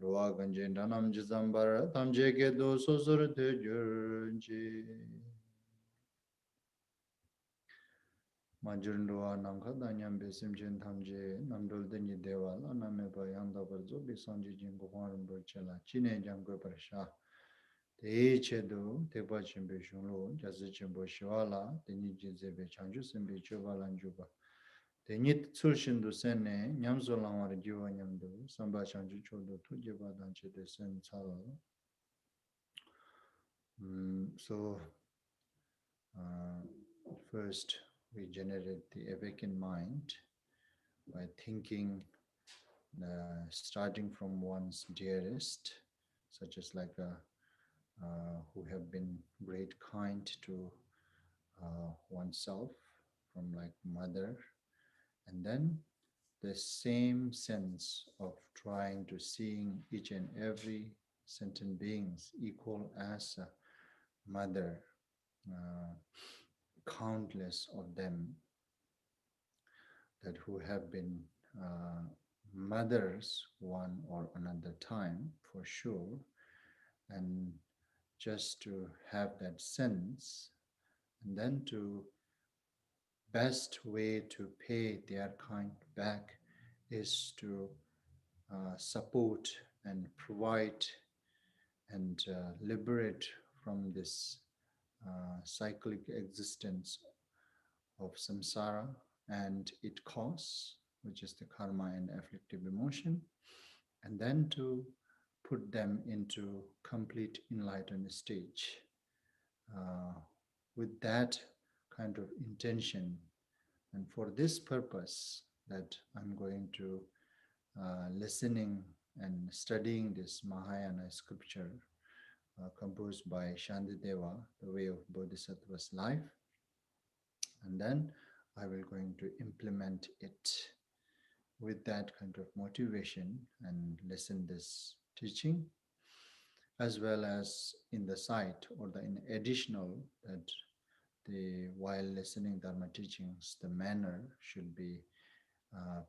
Rwa Ganje Danam Jizambara Tamje Gedo Sosur Tejurji Majurndua Namka Danyam Besim Jen Tamje Namdul Deni Dewa Name Bayanda Barzo Bisanji Jingo Horan Burchela Chine Jango Prasha Te Chedu Tepa Chimbe Shunlo Jazi Chimbo Shivala Teni Jizebe Chanju Simbe Chubalan Juba Tenit Sulshindu Sene Nyamzo Lamar Jiva Nyamdu Samba Chanju Chodo Tujiba Danche de Sen Sal. So first we generate the awakened mind by thinking, starting from one's dearest, such as like who have been great kind to oneself, from like mother, and then the same sense of trying to seeing each and every sentient beings equal as a mother, uh, countless of them that who have been uh, mothers one or another time for sure, and just to have that sense, and then to best way to pay their kind back is to support and provide and liberate from this cyclic existence of samsara and its cause, which is the karma and afflictive emotion, and then to put them into complete enlightened stage. Uh, with that kind of intention, and for this purpose, that I'm going to listening and studying this Mahayana scripture composed by Shantideva, The Way of Bodhisattva's Life, and then I will going to implement it with that kind of motivation and listen this teaching, as well as in the side or the in additional that the while listening Dharma teachings, the manner should be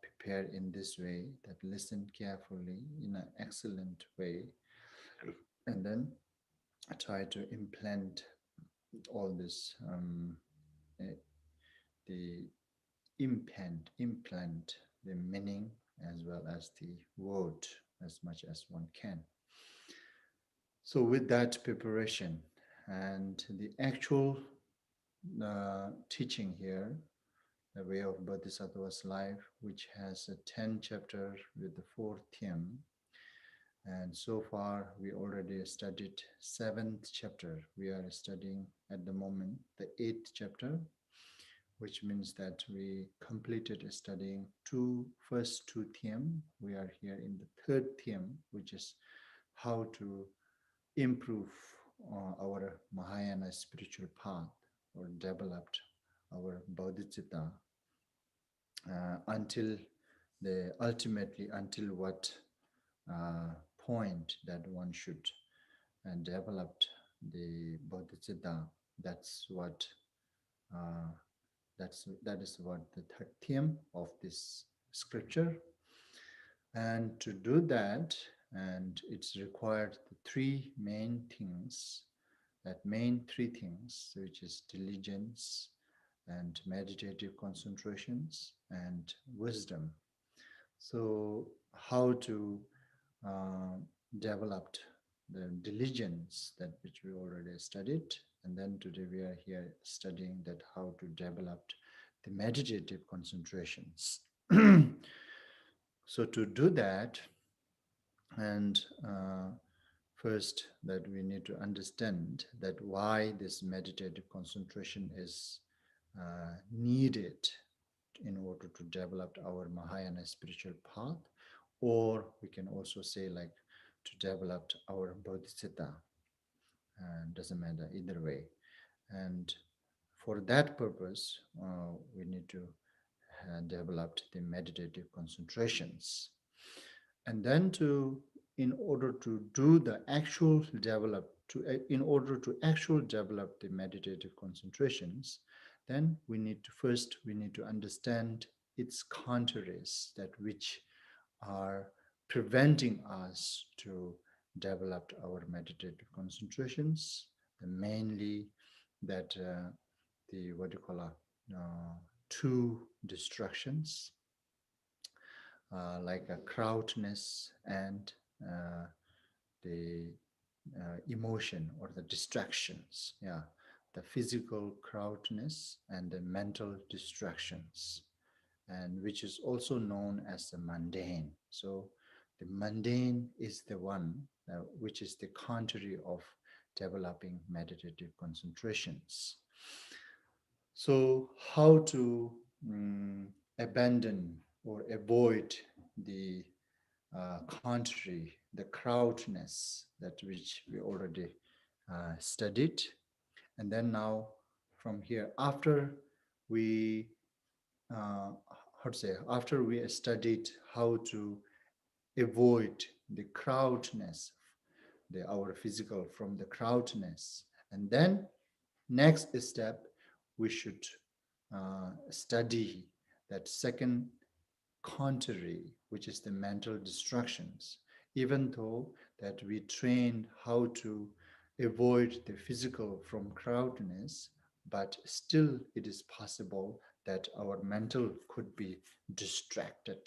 prepared in this way, that listen carefully in an excellent way, and then try to implant all this eh, the implant the meaning as well as the word as much as one can. So with that preparation and the actual teaching here, the way of Bodhisattva's life, which has a 10 chapter with the 4th theme, and so far we already studied 7th chapter. We are studying at the moment the 8th chapter, which means that we completed studying first two theme. We are here in the 3rd theme, which is how to improve our Mahayana spiritual path or developed our bodhicitta until until what point that one should develop the bodhicitta. That's what that is what the 3rd theme of this scripture. And to do that, and it's required the three main things, that main three things, which is diligence and meditative concentrations and wisdom. So how to develop the diligence, that which we already studied, and then today we are here studying that how to develop the meditative concentrations. So to do that, and first that we need to understand that why this meditative concentration is needed in order to develop our Mahayana spiritual path, or we can also say like to develop our bodhicitta. Doesn't matter either way. And for that purpose, we need to develop the meditative concentrations. And then in order to do the actual develop, in order to actually develop the meditative concentrations, then we need to understand its contraries, that which are preventing us to develop our meditative concentrations. And mainly that the what do you call two distractions like a crowdness and uh, the emotion or the distractions. Yeah, the physical crowdness and the mental distractions, and which is also known as the mundane. So the mundane is the one which is the contrary of developing meditative concentrations. So how to abandon or avoid the contrary, the crowdness that which we already studied. And then now from here, after we how to say, after we studied how to avoid the crowdness, our physical from the crowdness, and then next step we should study that second contrary, which is the mental distractions. Even though that we trained how to avoid the physical from crowdness, but still it is possible that our mental could be distracted.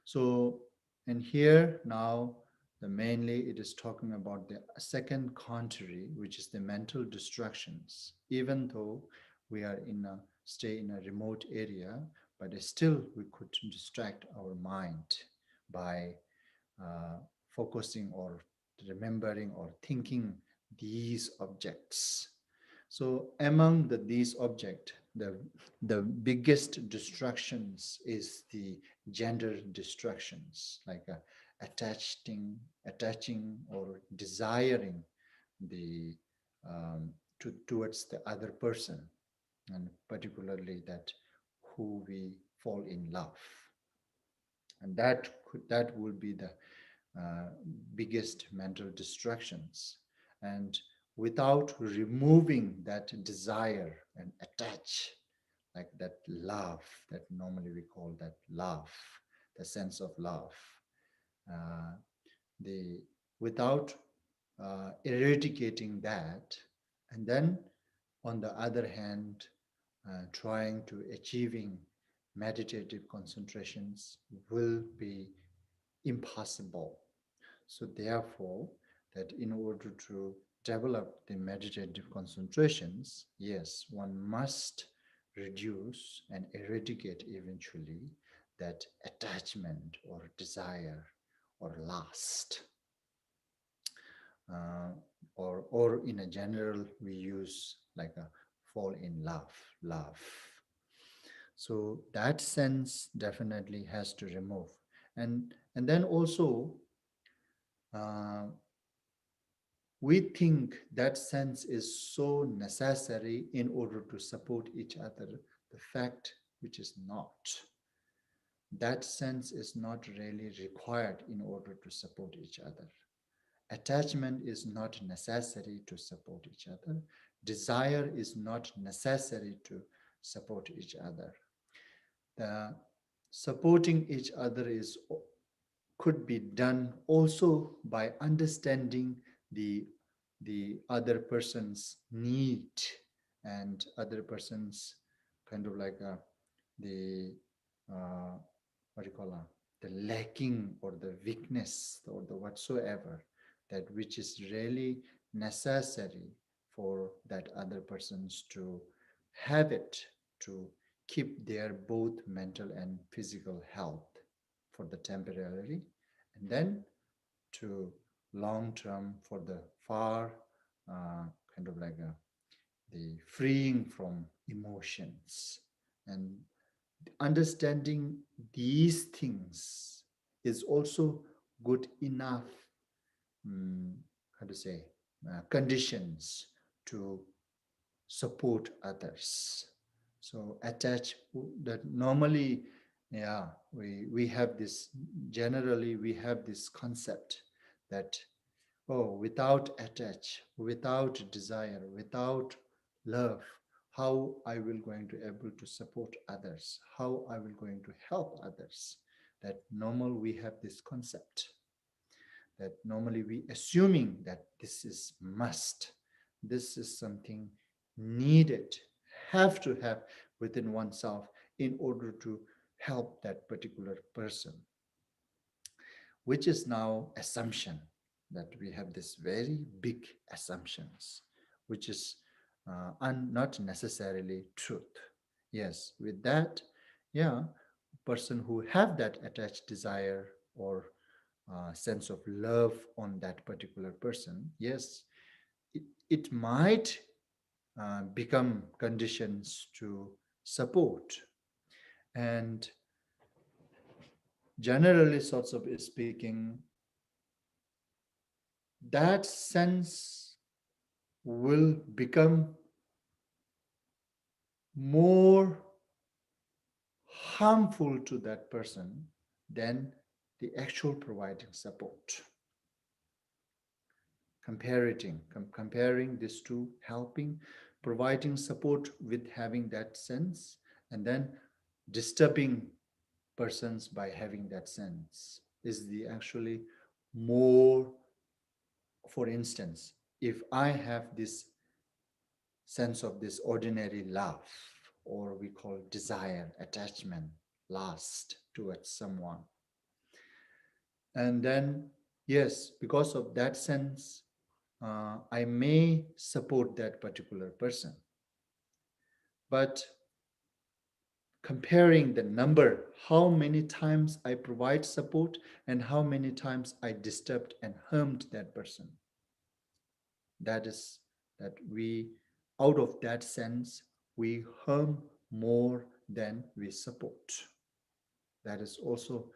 So, and here now, the mainly it is talking about the second contrary, which is the mental distractions. Even though we are in a stay in a remote area, but still we could distract our mind by uh, focusing or remembering or thinking these objects. So among these objects, the biggest distractions is the gender distractions, like attaching or desiring the towards the other person, and particularly that who we fall in love, and that will be the biggest mental distractions. And without removing that desire and attach, like that love, that normally we call that love, the sense of love, uh, the without eradicating that, and then on the other hand, trying to achieving meditative concentrations will be impossible. So therefore, that in order to develop the meditative concentrations, yes, one must reduce and eradicate eventually that attachment or desire or lust. Uh, or in a general, we use like a fall in love. So that sense definitely has to remove. And then also, uh, we think that sense is so necessary in order to support each other, the fact which is not. That sense is not really required in order to support each other. Attachment is not necessary to support each other. Desire is not necessary to support each other. The supporting each other is could be done also by understanding the other person's need and other person's kind of like the what do you call the lacking or the weakness or the whatsoever, that which is really necessary for that other persons to have it, to keep their both mental and physical health for the temporarily, and then to long term for the far kind of like the freeing from emotions. And understanding these things is also good enough, how to say, conditions to support others. So attach that normally, yeah, we have this, generally we have this concept that, oh, without attach, without desire, without love, how I will going to able to support others, how I will going to help others. that normal we have this concept that normally we assuming that this is must, this is something needed, have to have within oneself in order to help that particular person, which is now assumption, that we have this very big assumptions, which is not necessarily truth. Yes, with that, yeah, person who have that attached desire or sense of love on that particular person, yes, it might become conditions to support. And generally, sorts of speaking, that sense will become more harmful to that person than the actual providing support. Comparing this to helping, providing support with having that sense, and then disturbing persons by having that sense is the actually more. For instance, if I have this sense of this ordinary love, or we call desire, attachment, lust towards someone, and then yes, because of that sense, I may support that particular person, but comparing the number, how many times I provide support and how many times I disturbed and harmed that person, that is that we, out of that sense, we harm more than we support. That is also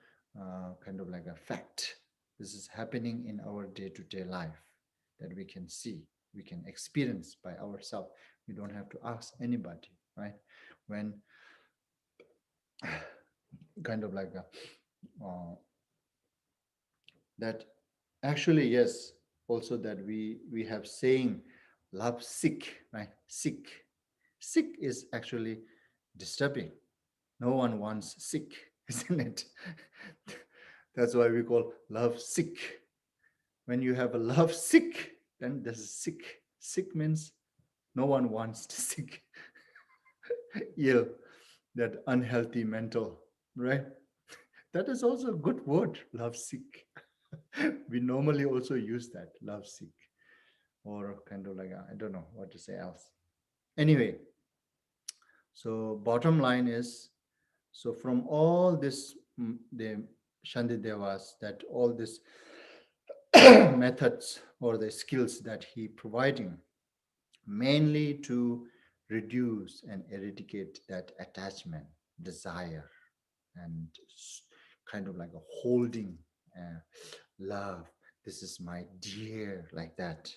kind of like a fact. This is happening in our day-to-day life, that we can see, we can experience by ourselves. We don't have to ask anybody, right? When kind of like a, that actually, yes, also that we have saying love sick, right? Sick is actually disturbing. No one wants sick, isn't it? That's why we call love sick. When you have a love sick, then this is sick. Sick means no one wants to sick, ill, that unhealthy mental, right? That is also a good word, love sick. We normally also use that, love sick, or kind of like, I don't know what to say else. Anyway, so bottom line is, so from all this, the Shantidevas, that all these methods or the skills that he providing, mainly to reduce and eradicate that attachment, desire, and kind of like a holding, love. This is my dear, like that,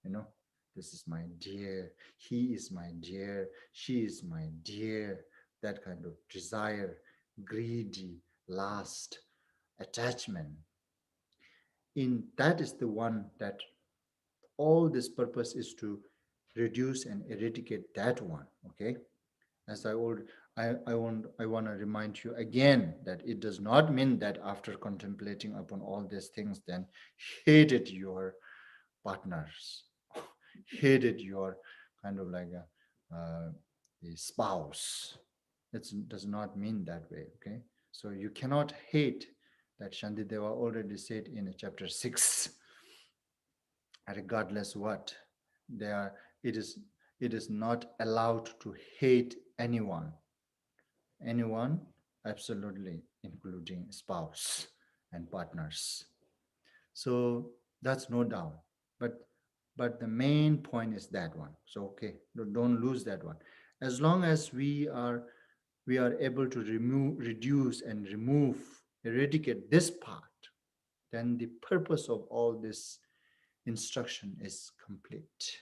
you know. This is my dear. He is my dear. She is my dear. That kind of desire, greedy, lust, attachment. In that is the one that all this purpose is to reduce and eradicate that one. Okay, as I want to remind you again that it does not mean that after contemplating upon all these things, then hated your partners, hated your kind of like the spouse. It does not mean that way. Okay, so you cannot hate. That Shantideva already said in chapter 6. Regardless what they are, it is not allowed to hate anyone, absolutely, including spouse and partners. So that's no doubt. But the main point is that one. So okay, don't lose that one. As long as we are able to reduce and remove, eradicate this part, then the purpose of all this instruction is complete.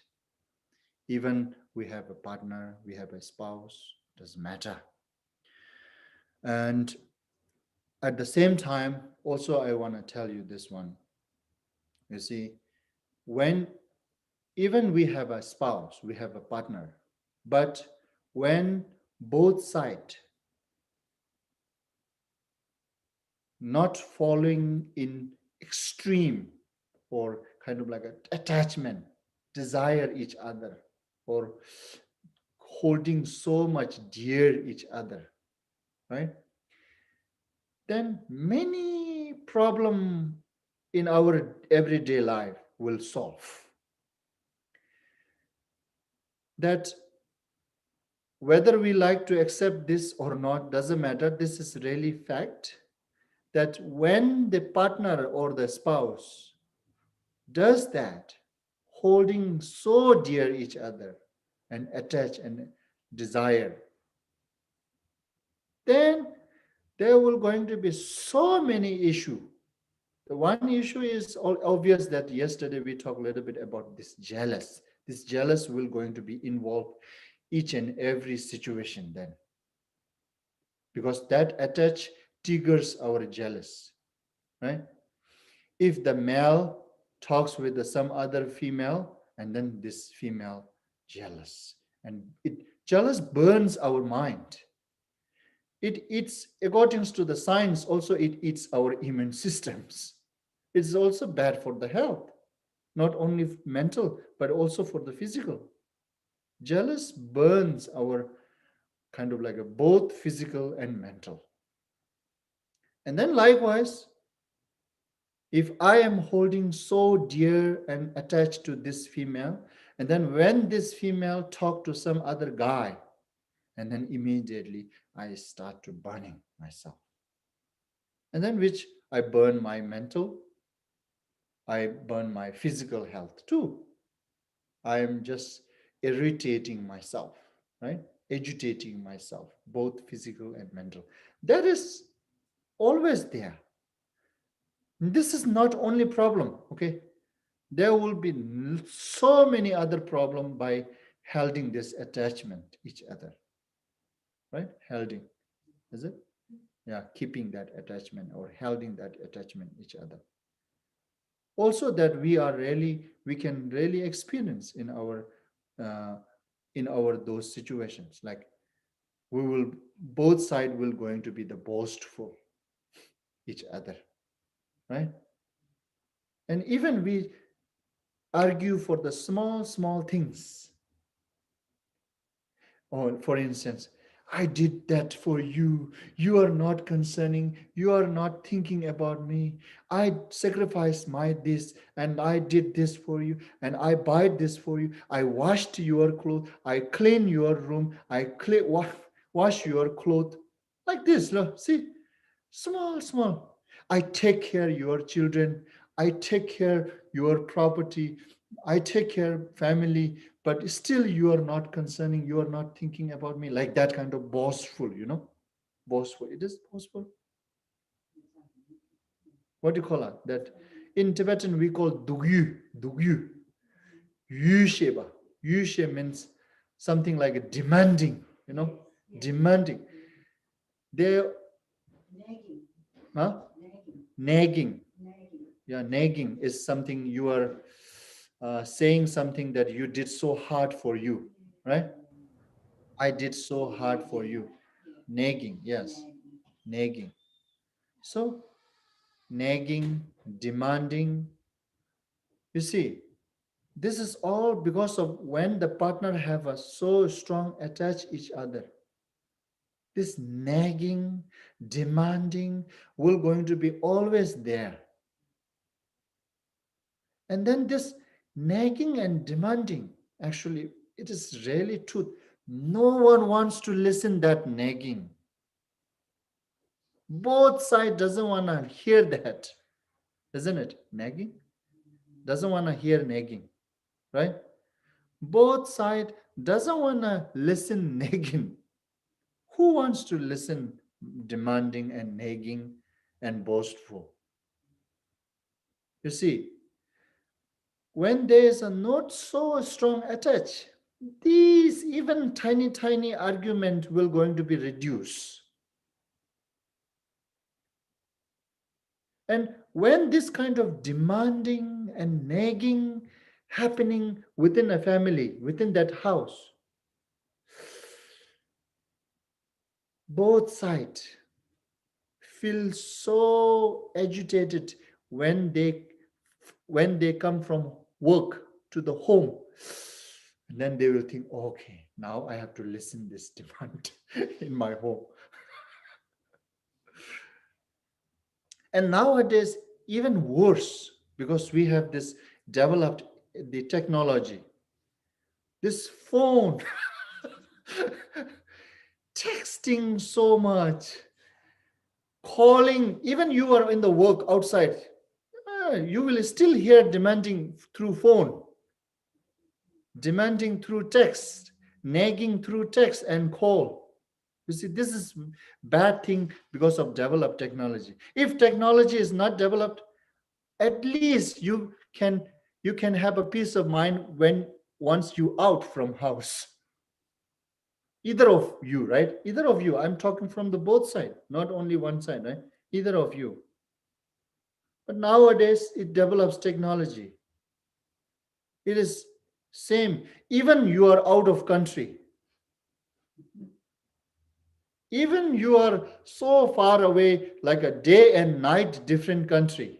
Even we have a partner, we have a spouse, doesn't matter. And at the same time, also I want to tell you this one. You see, when even we have a spouse, we have a partner, but when both sides not falling in extreme or kind of like an attachment, desire each other, or holding so much dear each other, right? Then many problem in our everyday life will solve. That whether we like to accept this or not doesn't matter. This is really fact that when the partner or the spouse does that, holding so dear each other and attach and desire, then there will going to be so many issue. The one issue is obvious that yesterday we talked a little bit about this jealous. This jealous will going to be involved each and every situation then, because that attach triggers our jealous, right? If the male talks with some other female, and then this female jealous, and it jealous burns our mind. It eats, according to the science, also it eats our immune systems. It's also bad for the health, not only mental, but also for the physical. Jealous burns our kind of like a both physical and mental. And then likewise, if I am holding so dear and attached to this female, and then when this female talk to some other guy, and then immediately I start to burning myself. And then which I burn my mental, I burn my physical health too. I am just irritating myself, right? Agitating myself, both physical and mental. That is always there. This is not only problem, okay? There will be so many other problem by holding this attachment each other, right? Holding, is it? Yeah, keeping that attachment or holding that attachment each other. Also, that we can really experience uh, in our those situations. Like we will, both side will going to be the boastful each other, right? And even we argue for the small things. Or for instance, I did that for you. You are not concerning. You are not thinking about me. I sacrificed my this and I did this for you and I buy this for you. I washed your clothes. I clean your room. I wash your clothes. Like this, look, see, small. I take care your children. I take care your property. I take care family, but still you are not concerning, you are not thinking about me, like that kind of boastful, boastful. It is boastful. What do you call it? That in Tibetan we call dugyu, yusheba. Yushe means something like a demanding, demanding. They, huh? Nagging. Yeah, nagging is something you are saying something that you did so hard for you, right? I did so hard for you. Nagging, yes, nagging. So, nagging, demanding. You see, this is all because of when the partner have a so strong attach each other. This nagging, demanding will going to be always there. And then this nagging and demanding, actually, it is really truth. No one wants to listen that nagging. Both side doesn't want to hear that, isn't it? Nagging doesn't want to hear nagging, right? Both side doesn't want to listen nagging. Who wants to listen demanding and nagging and boastful? You see, when there is a not so strong attach, these even tiny argument will going to be reduced. And when this kind of demanding and nagging happening within a family, within that house, both sides feel so agitated when they come from work to the home. And then they will think, okay, now I have to listen this demand in my home. And nowadays, even worse, because we have this developed the technology, this phone, texting so much, calling, even you are in the work outside, you will still hear demanding through phone, demanding through text, nagging through text and call. You see, this is bad thing because of developed technology. If technology is not developed, at least you can have a peace of mind when once you out from house. Either of you, right? Either of you. I'm talking from the both side, not only one side, right? Either of you. But nowadays it develops technology. It is same. Even you are out of country. Even you are so far away, like a day and night different country.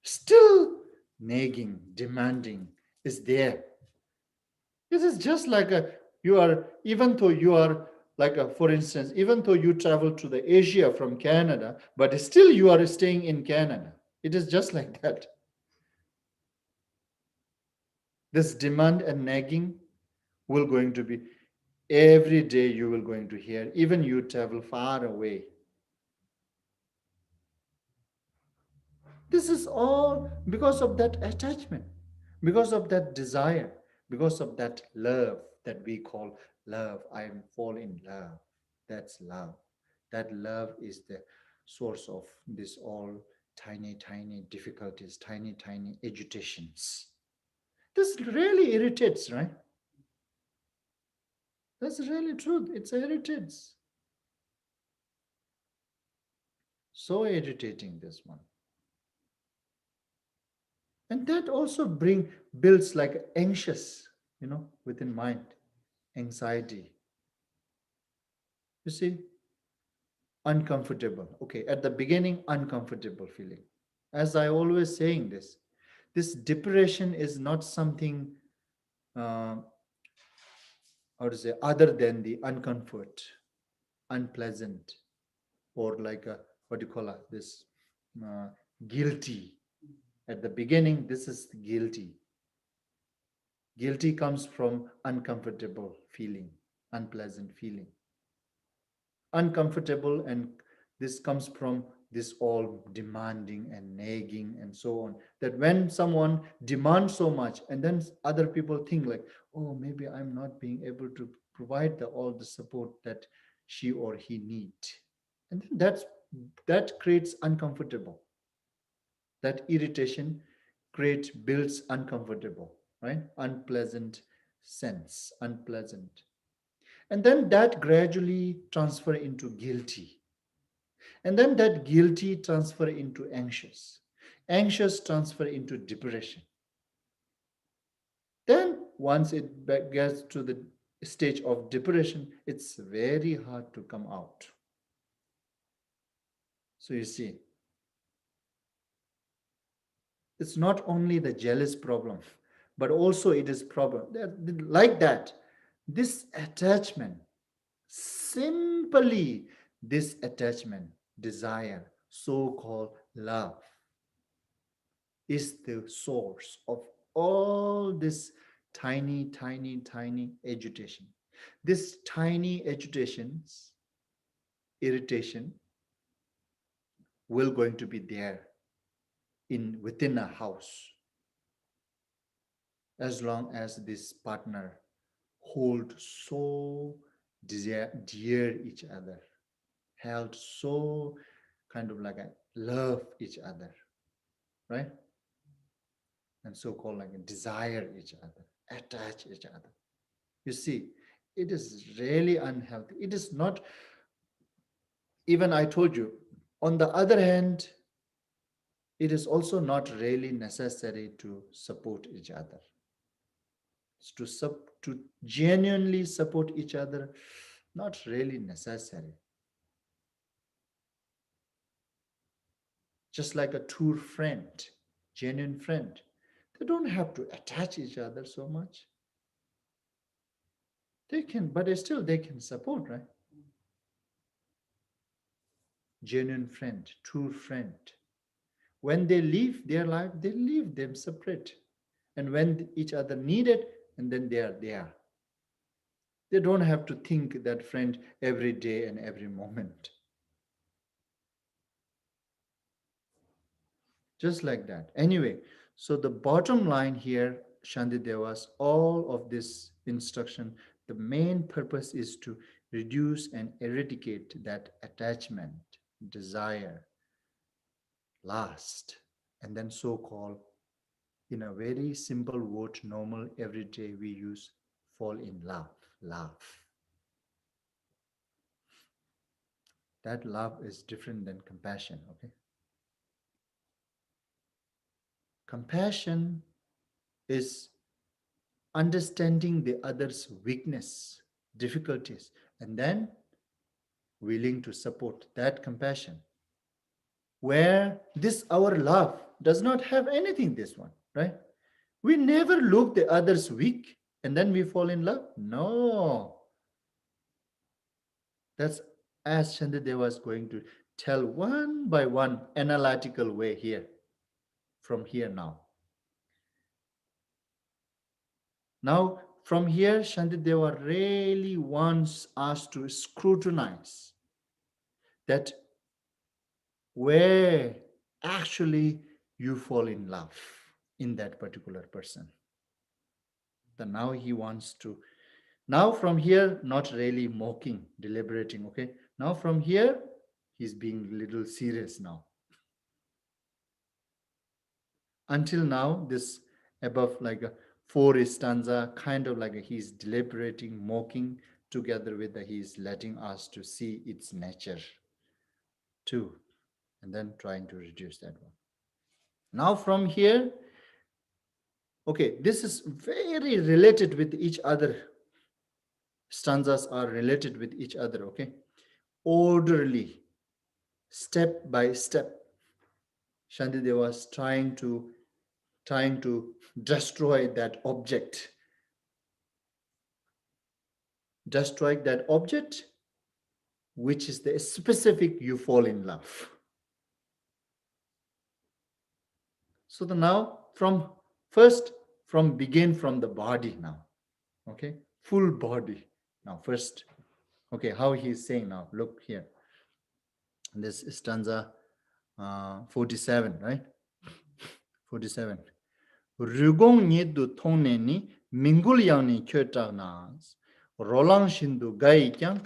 Still nagging, demanding is there. This is just like a you are, even though you are like a, for instance, even though you travel to the Asia from Canada, but still you are staying in Canada. It is just like that. This demand and nagging will going to be every day you will going to hear, even you travel far away. This is all because of that attachment, because of that desire, because of that love that we call love. I am fall in love. That's love. That love is the source of this all tiny, tiny difficulties, tiny, tiny agitations. This really irritates, right? That's really true. It's irritates. So irritating, this one. And that also builds like anxious, within mind, anxiety. You see, uncomfortable. Okay, at the beginning, uncomfortable feeling. As I always saying this depression is not something, uh, how to say, other than the uncomfort, unpleasant, or like a, what do you call it, this uh, guilty. At the beginning, this is guilty. Guilty comes from uncomfortable feeling, unpleasant feeling. Uncomfortable, and this comes from this all demanding and nagging and so on. That when someone demands so much, and then other people think like, oh, maybe I'm not being able to provide all the support that she or he need. And then that creates uncomfortable. That irritation builds uncomfortable, right? Unpleasant sense, unpleasant. And then that gradually transfer into guilty. And then that guilty transfer into anxious. Anxious transfer into depression. Then once it gets to the stage of depression, it's very hard to come out. So you see, it's not only the jealous problem, but also it is problem. Like that, this attachment, simply this attachment, desire, so-called love, is the source of all this tiny, tiny, tiny agitation. This tiny agitations, irritation will going to be there in within a house as long as this partner hold so dear each other, held so kind of like a love each other, right? And so called like a desire each other, attach each other. You see, it is really unhealthy. It is not, even I told you, on the other hand, it is also not really necessary to support each other. To genuinely support each other, not really necessary. just like a true friend, genuine friend. They don't have to attach each other so much. They can, but still they can support, right? Genuine friend, true friend. When they live their life, they leave them separate. And when each other need it, and then they are there. They don't have to think that friend every day and every moment. Just like that. Anyway, so the bottom line here, Shantidevas, all of this instruction, the main purpose is to reduce and eradicate that attachment, desire, lust, and then so-called, in a very simple word, normal, everyday we use, fall in love, love. That love is different than compassion, okay? Compassion is understanding the other's weakness, difficulties, and then willing to support that compassion. Where this our love does not have anything, this one, right? We never look the other's weak and then we fall in love. No. That's as Chandradeva is going to tell one by one, analytical way here, from here now. Now, from here, Shantideva really wants us to scrutinize that where actually you fall in love in that particular person. Then now he wants to, now from here, not really mocking, deliberating, okay? Now from here, he's being a little serious now. Until now, this above like a four stanza, kind of like he's deliberating, mocking, together with he's letting us to see its nature too, and then trying to reduce that one. Now from here, okay, this is very related with each other. Stanzas are related with each other, okay? Orderly, step by step. Shantideva was trying to destroy that object. Destroy that object, which is the specific you fall in love. So now begin from the body now. Okay, full body. Now first, okay, how he's saying now, look here. This stanza 47, right? 47. Rugong nidu tongne ni mingul yang ni kyota nas. Rolang shindu gai kyang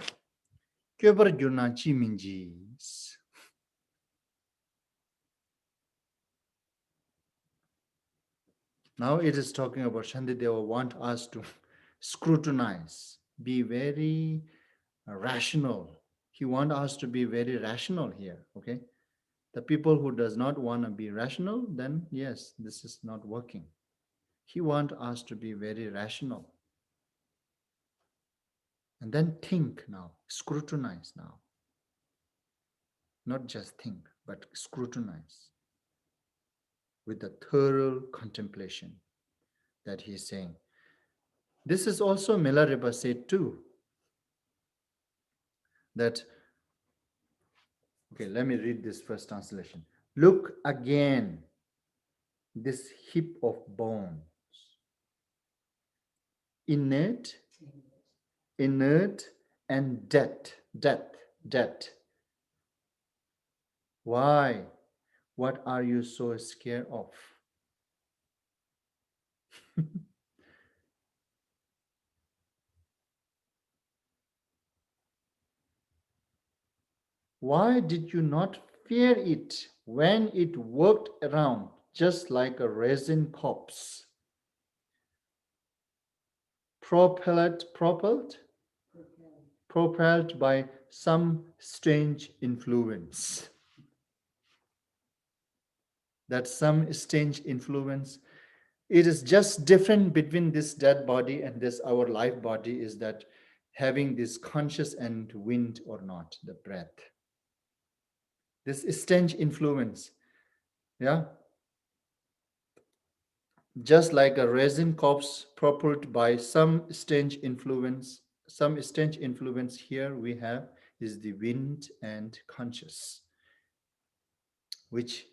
kyobar gyurna chi minjis. Now it is talking about Shantideva want us to scrutinize, be very rational. He wants us to be very rational here, okay? The people who does not want to be rational, then yes, this is not working. He wants us to be very rational. And then think now, scrutinize now. Not just think, but scrutinize with the thorough contemplation that he is saying. This is also Milarepa said too, that, okay, let me read this first translation. Look again, this heap of bones, inert and death. Why? What are you so scared of? Why did you not fear it when it worked around just like a resin corpse? Propelled by some strange influence. That some strange influence. It is just different between this dead body and this our life body is that having this conscious and wind or not, the breath. This strange influence. Yeah. Just like a resin corpse propelled by some strange influence here we have is the wind and conscious, which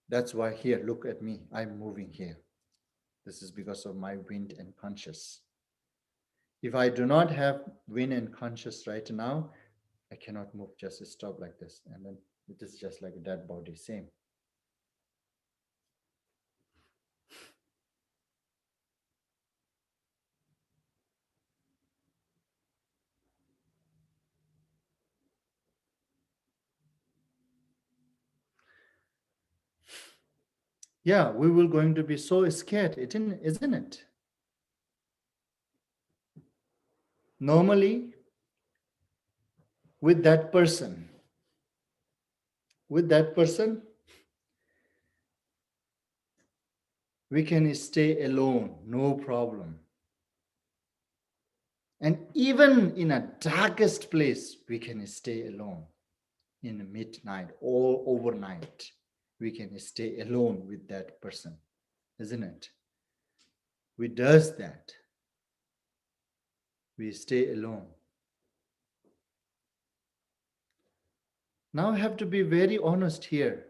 that's why here, look at me, I'm moving here. This is because of my wind and conscious. If I do not have wind and conscious right now, I cannot move, just stop like this. And then it is just like a dead body, same. Yeah, we will going to be so scared, isn't it? Normally, with that person, with that person, we can stay alone, no problem. And even in a darkest place, we can stay alone. In midnight or overnight, we can stay alone with that person, isn't it? We does that. We stay alone. Now I have to be very honest here.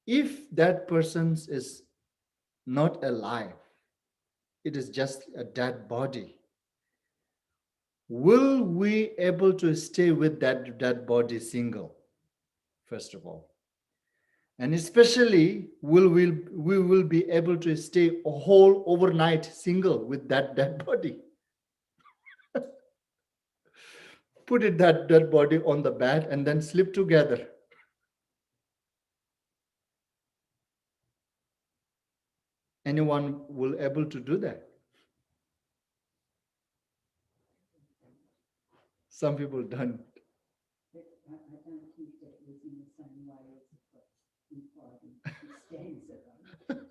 If that person is not alive, it is just a dead body, will we able to stay with that dead body single, first of all? And especially, we will be able to stay a whole overnight single with that dead body? Put it that dead body on the bed and then sleep together. Anyone will able to do that? Some people don't. I don't think that it was in the same way as what's implied in stanza.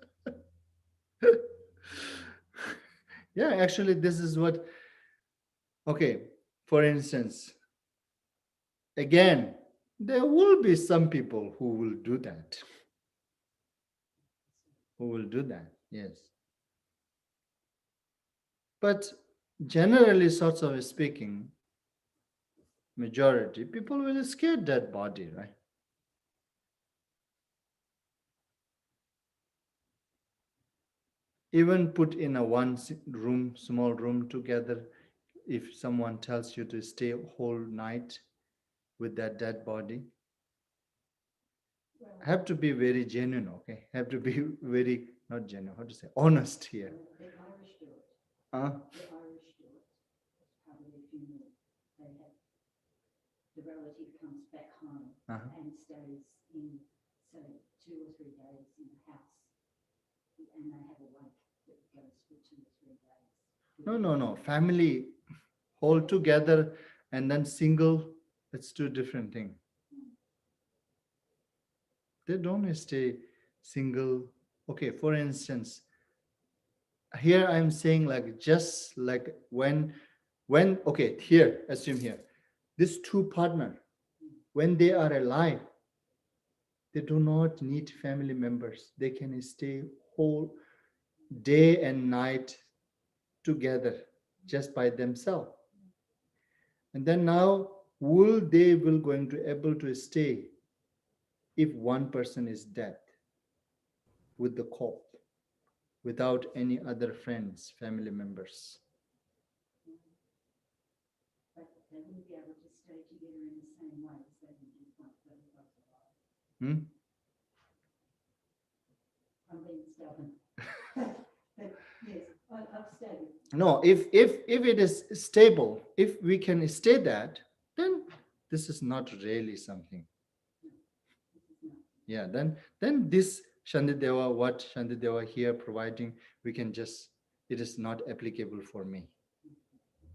Yeah, actually, this is what. Okay, for instance, again, there will be some people who will do that. Who will do that? Yes. But generally, sorts of speaking, majority people will scare that body, right? Even put in a one room, small room together, if someone tells you to stay whole night with that dead body, have to be very genuine, okay? Have to be very, not genuine, how to say, honest here. The Irish do it. Uh, The Irish do it. As part of their funeral, they have the relative comes back home and stays in, say, 2 or 3 days in the house, and they have a wake that goes for 2 or 3 days. no. Family whole together and then single, it's two different things. They don't stay single. Okay, for instance, here I'm saying like just like when okay, here, assume here, this two partner, when they are alive, they do not need family members. They can stay whole day and night together just by themselves. And then now, will going to able to stay if one person is dead with the corpse without any other friends, family members? But they wouldn't be able to stay together in the same way as they would if one of them was alive. Hmm? I'm being stubborn. But yes, I've stayed. No, if it is stable, if we can stay that, then this is not really something. Yeah, then this Shantideva, what Shantideva here providing, we can just, it is not applicable for me.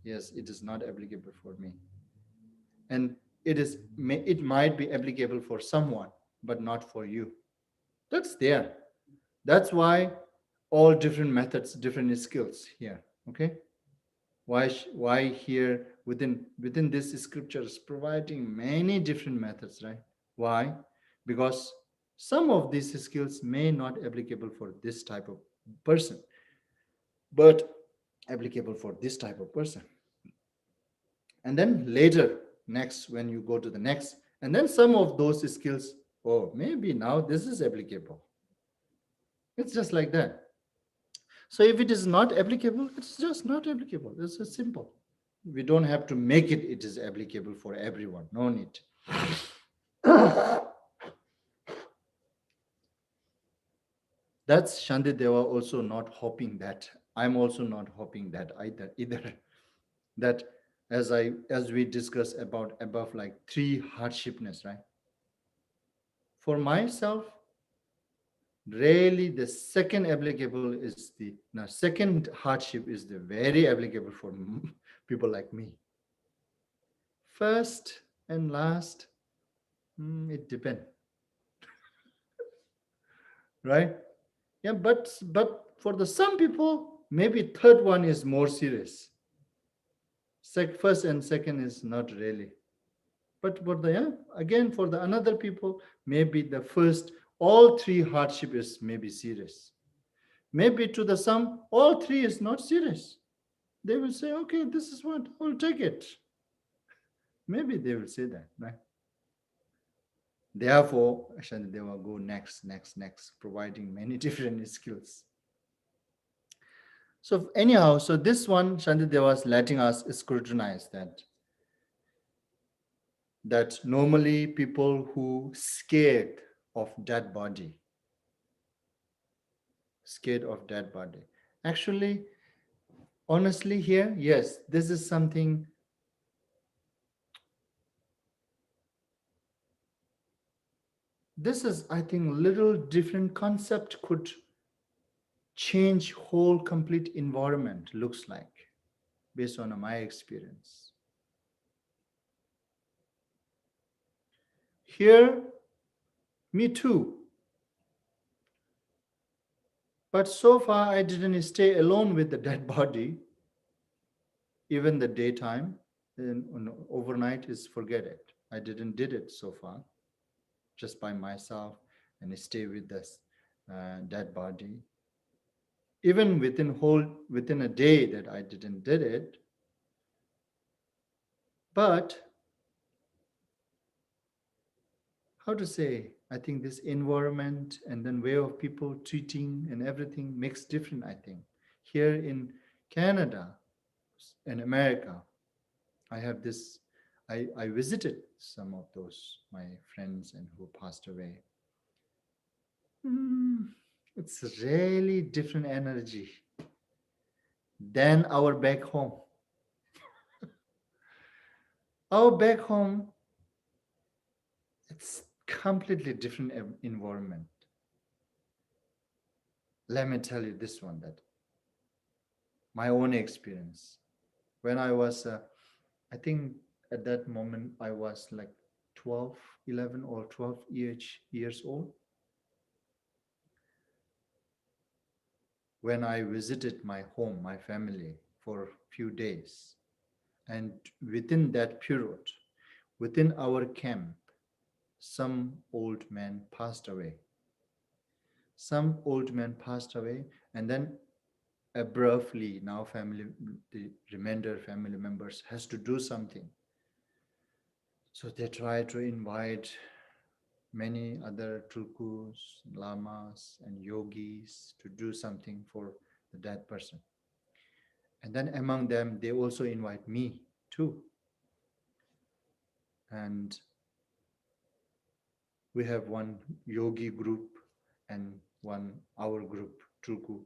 Yes, it is not applicable for me. And it might be applicable for someone, but not for you. That's there. That's why all different methods, different skills here. Okay. Why here within this scriptures providing many different methods, right? Why? Because Some of these skills may not applicable for this type of person, but applicable for this type of person. And then later, next, when you go to the next, and then some of those skills, oh, maybe now this is applicable. It's just like that. So if it is not applicable, it's just not applicable. It's just simple. We don't have to make it, it is applicable for everyone. No need. That's Shantideva also not hoping that. I'm also not hoping that either. That as we discussed about above, like 3 hardshipness, right? For myself, really the second applicable is the now second hardship is the very applicable for people like me. First and last, it depends, right? Yeah, but for the some people, maybe third one is more serious. First and second is not really. But for the again for the another people, maybe the first all 3 hardship is maybe serious. Maybe to the some, all 3 is not serious. They will say, okay, this is what I'll take it. Maybe they will say that, right? Therefore, they will go next, providing many different skills. So anyhow, so this one, Shantideva is letting us scrutinize that normally people who scared of dead body, actually, honestly here, yes, this is something, this is, I think, little different concept could change whole complete environment, looks like, based on my experience. Here, me too. But so far, I didn't stay alone with the dead body, even the daytime. And overnight is forget it. I didn't did it so far, just by myself, and stay with this dead body. Even within a day that I didn't did it, but how to say, I think this environment and then way of people treating and everything makes different, I think. Here in Canada and America, I have this, I visited some of those, my friends and who passed away. It's really different energy than our back home. Our back home, it's completely different environment. Let me tell you this one, that my own experience. When I was, I think at that moment I was like 12, 11 or 12 years old. When I visited my home, my family for a few days. And within that period, within our camp, some old man passed away. Some old man passed away, and then abruptly now the remainder family members has to do something. So they try to invite many other tulkus, lamas, and yogis to do something for the dead person. And then among them, they also invite me too. And we have one yogi group and one our group, Tulku,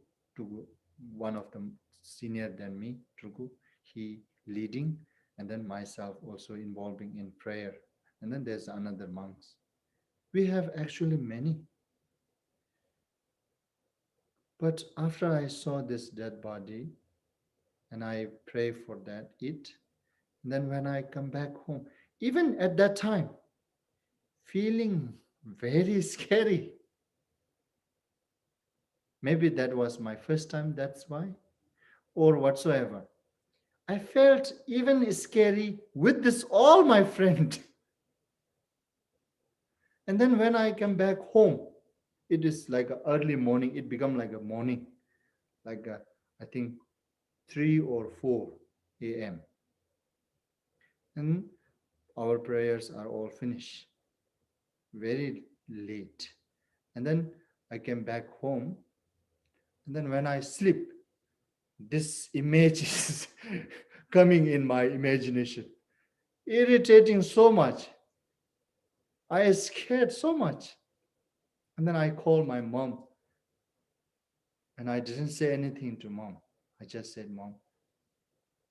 one of them senior than me, Tulku, he leading, and then myself also involving in prayer. And then there's another monks. We have actually many. But after I saw this dead body, and I pray for that, and then when I come back home, even at that time, feeling very scary. Maybe that was my first time, that's why, or whatsoever. I felt even scary with this all my friend. And then when I come back home, it is like a early morning. It become like a morning, like I think 3 or 4 a.m. And our prayers are all finished very late. And then I came back home. And then when I sleep, this image is coming in my imagination, irritating so much. I scared so much. And then I called my mom, and I didn't say anything to mom. I just said, Mom,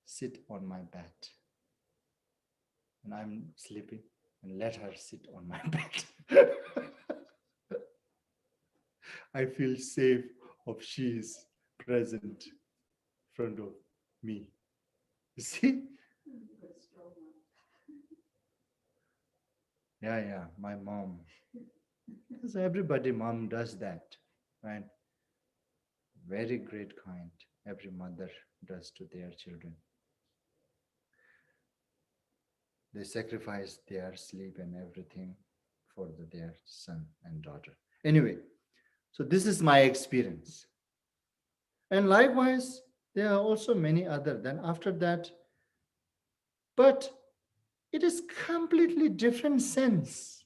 sit on my bed. And I'm sleeping, and let her sit on my bed. I feel safe if she is present in front of me. You see? Yeah, my mom. Because everybody, mom does that, right? Very great kind. Every mother does to their children. They sacrifice their sleep and everything for their son and daughter. Anyway, so this is my experience. And likewise, there are also many other. Then after that, but it is completely different sense.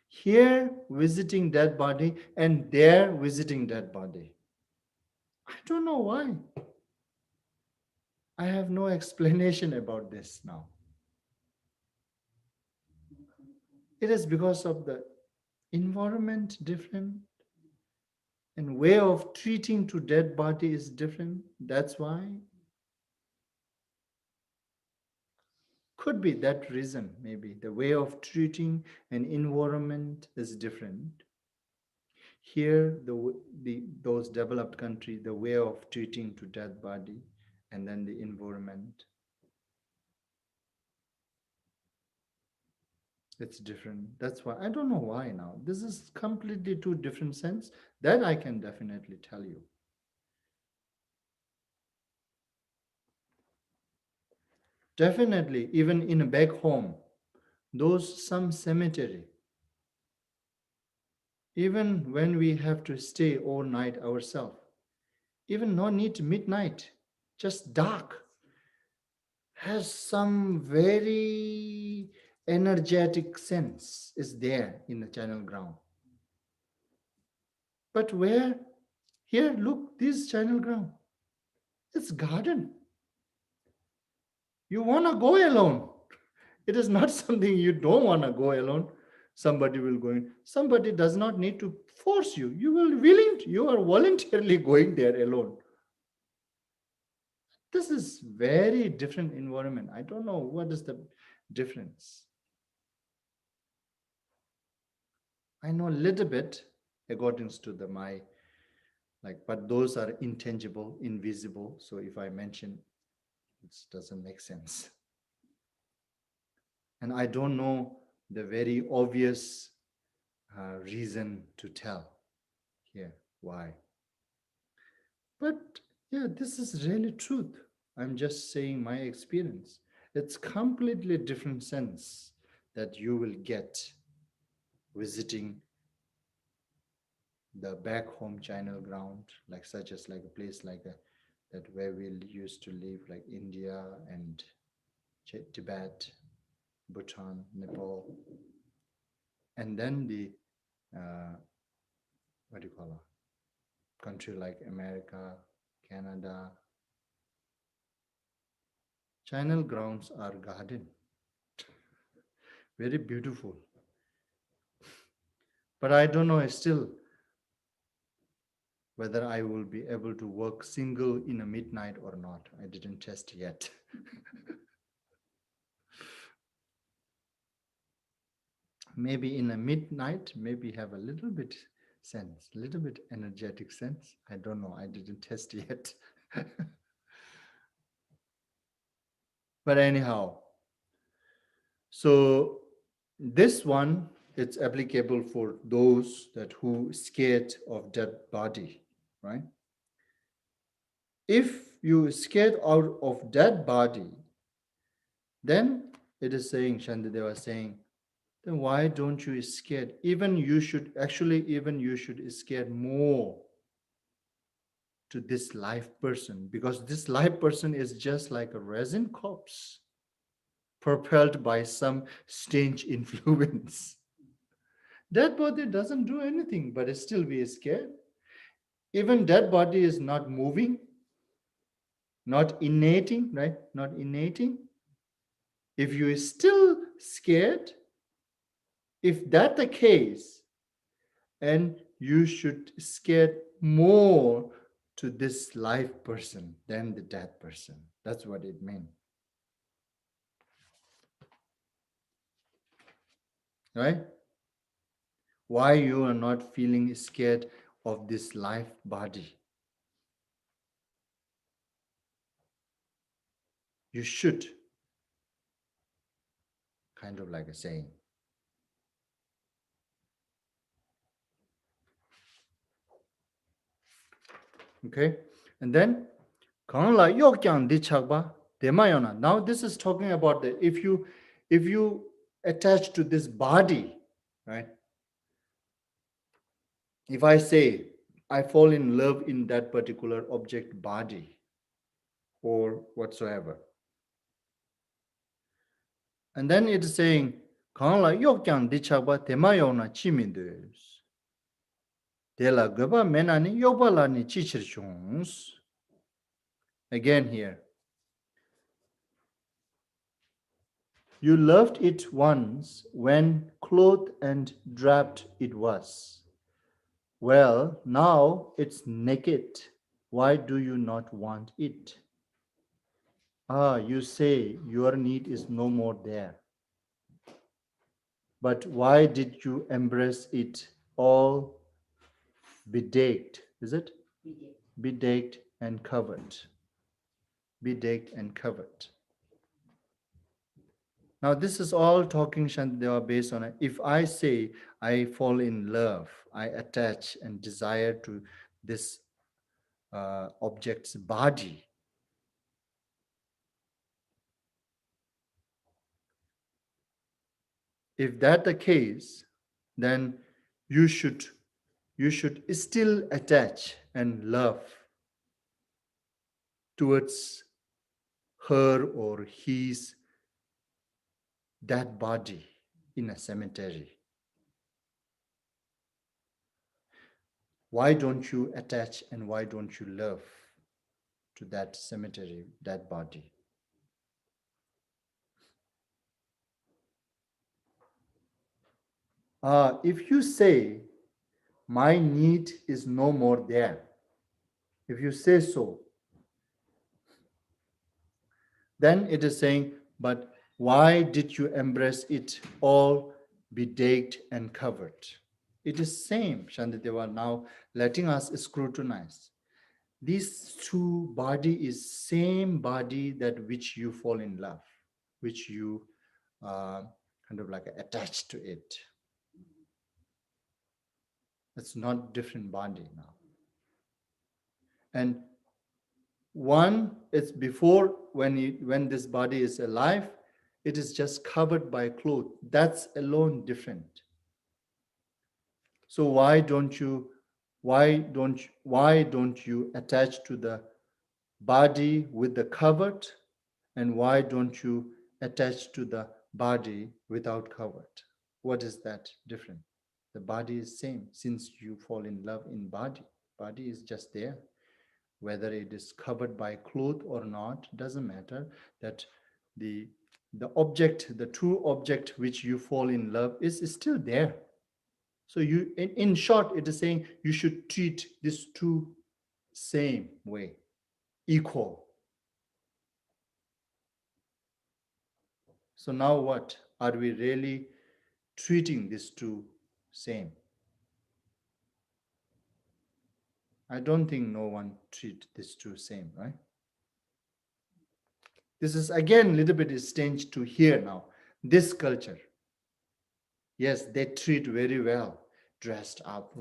Here visiting dead body and there visiting dead body. I don't know why. I have no explanation about this now. It is because of the environment different and way of treating to dead body is different. That's why. Could be that reason, maybe. The way of treating an environment is different. Here, those developed countries, the way of treating to dead body and then the environment, it's different. That's why, I don't know why now. This is completely two different sense. That I can definitely tell you. Definitely, even in a back home, those some cemetery, even when we have to stay all night ourselves, even no need midnight, just dark, has some very energetic sense is there in the channel ground. But where? Here, look, this channel ground. It's garden. You want to go alone. It is not something you don't want to go alone. Somebody will go in. Somebody does not need to force you. You are voluntarily going there alone. This is very different environment. I don't know what is the difference. I know a little bit according to my but those are intangible, invisible. So if I mention, it doesn't make sense. And I don't know the very obvious reason to tell here why. But yeah, this is really truth. I'm just saying my experience. It's completely different sense that you will get visiting the back home channel ground, such as a place that where we used to live, like India and Tibet, Bhutan, Nepal, and then the what do you call it? Country like America, Canada. Channel grounds are garden, very beautiful. But I don't know still whether I will be able to work single in a midnight or not. I didn't test yet. Maybe in a midnight, maybe have a little bit sense, a little bit energetic sense. I don't know. I didn't test yet. But anyhow, so this one, it's applicable for those that who scared of dead body, right? If you scared out of dead body, then it is saying, Shantideva saying, then why don't you scared? Even you should scared more to this live person, because this live person is just like a resin corpse propelled by some strange influence. That body doesn't do anything, but still we are scared. Even that body is not moving, not innating, right? Not innating. If you are still scared, if that the case, and you should scare more to this live person than the dead person. That's what it means. Right? Why you are not feeling scared of this live body? You should, kind of like a saying. Okay? And then, now this is talking about that if you attach to this body, right? If I say I fall in love in that particular object body or whatsoever, and then it is saying, Kangla yokyang dichakba temayona chimindus. Dela goba menani yobalani chichirchungs. Again here. You loved it once when clothed and draped it was. Well, now it's naked. Why do you not want it? You say your need is no more there. But why did you embrace it all bedecked? Is it? Bedecked and covered. Bedecked and covered. Now this is all talking Shantideva based on if I say I fall in love, I attach and desire to this object's body. If that the case, then you should still attach and love towards her or his that body in a cemetery. Why don't you attach and why don't you love to that cemetery, that body? If you say, my need is no more there, if you say so, then it is saying, but why did you embrace it all bedecked and covered? It is same, Shantideva now letting us scrutinize. These two body is same body that which you fall in love, which you kind of like attached to it. It's not different body now. And one is before when this body is alive, it is just covered by cloth. That's alone different. So why don't you attach to the body with the covered, and why don't you attach to the body without covered? What is that different? The body is same since you fall in love in body. Body is just there. Whether it is covered by cloth or not, doesn't matter. That the object, the true object which you fall in love is still there. So you, in short, it is saying you should treat these two same way, equal. So now what? Are we really treating these two same? I don't think no one treat these two same, right? This is again a little bit strange to hear now. This culture, yes, they treat very well, dressed up,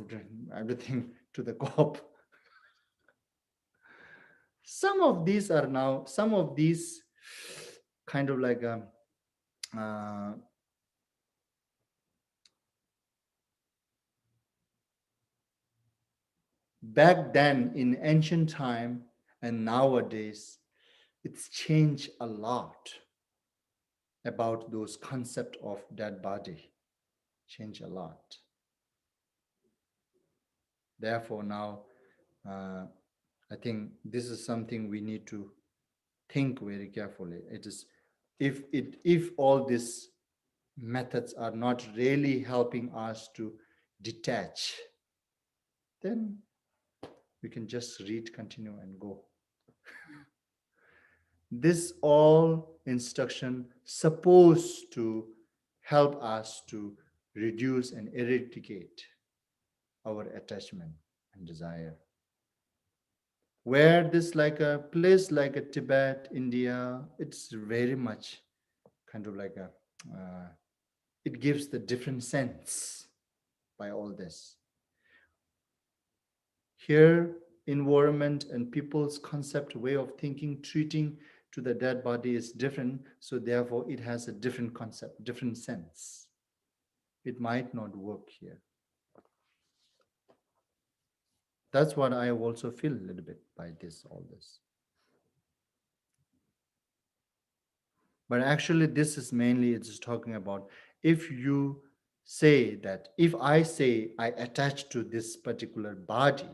everything to the cop. Some of these kind of like back then in ancient time and nowadays, it's changed a lot about those concept of dead body. Change a lot. Therefore, now I think this is something we need to think very carefully. It is if all these methods are not really helping us to detach, then we can just read, continue, and go. This all instruction supposed to help us to reduce and eradicate our attachment and desire. Where this like a place like a Tibet, India, it's very much kind of like a, it gives the different sense by all this. Here, environment and people's concept, way of thinking, treating to the dead body is different. So therefore, it has a different concept, different sense. It might not work here. That's what I also feel a little bit by this, all this. But actually, this is mainly, it's talking about if you say that, if I say I attach to this particular body,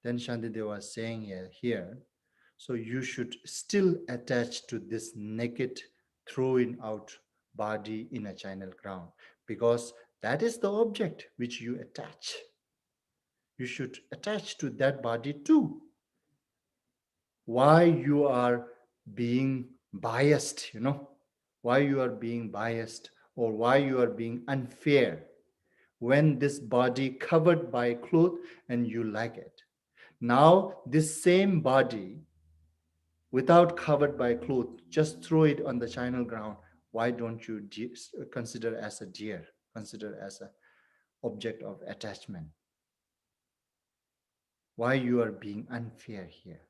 then Shantideva was saying here, so you should still attach to this naked, throwing out body in a charnel ground, because that is the object which you attach. You should attach to that body too. Why you are being biased, why you are being biased, or why you are being unfair when this body covered by cloth and you like it. Now this same body without covered by cloth, just throw it on the charnel ground. Why don't you consider as a deer, consider as an object of attachment? Why you are being unfair here?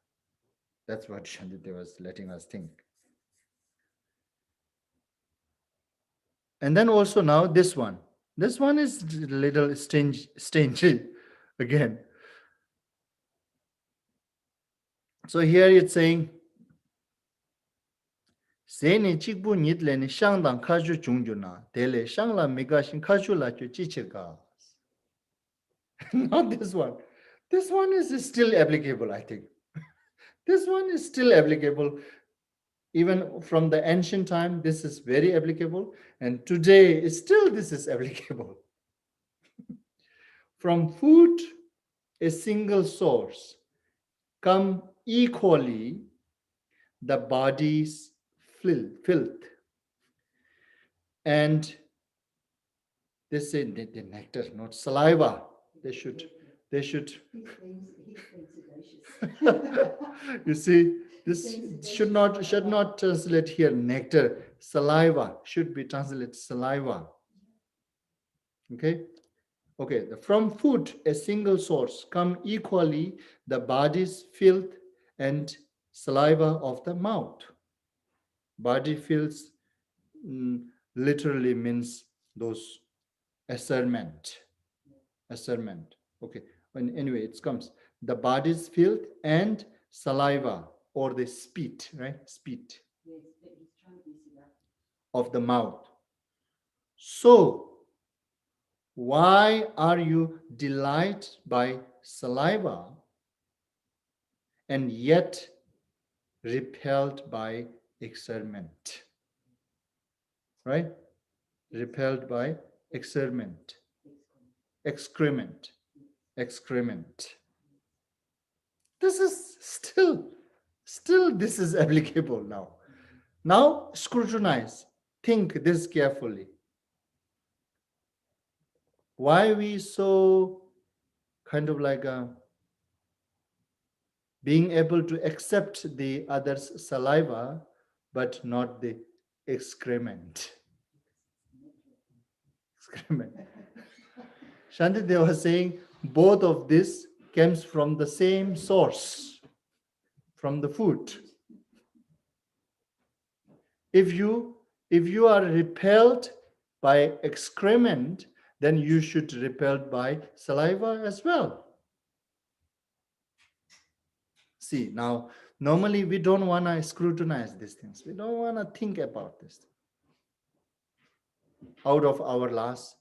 That's what Shantideva was letting us think. And then also now this one. This one is a little strange again. So here it's saying, Seni chikbu nitle ni shangdang kashu chungju na, tele shangla migashin kashu la chu chichirka. Not this one. This one is still applicable, I think. This one is still applicable. Even from the ancient time, this is very applicable. And today, still this is applicable. From food, a single source, come equally the body's filth. And they say the nectar, not saliva. They should. You see, this should not translate here nectar. Saliva should be translated saliva. Okay. From food, a single source, come equally the body's filth and saliva of the mouth. Body filth literally means those assurement. Okay. Anyway, it comes the body's filth and saliva, or the spit, right? Spit of the mouth. So, why are you delighted by saliva and yet repelled by excrement? Right? Repelled by excrement. This is still this is applicable now. Now scrutinize, think this carefully. Why we so kind of like being able to accept the other's saliva, but not the excrement. Shantideva was saying both of this comes from the same source, from the food. If you are repelled by excrement, then you should repelled by saliva as well. See, now, normally we don't want to scrutinize these things. We don't want to think about this. Out of our last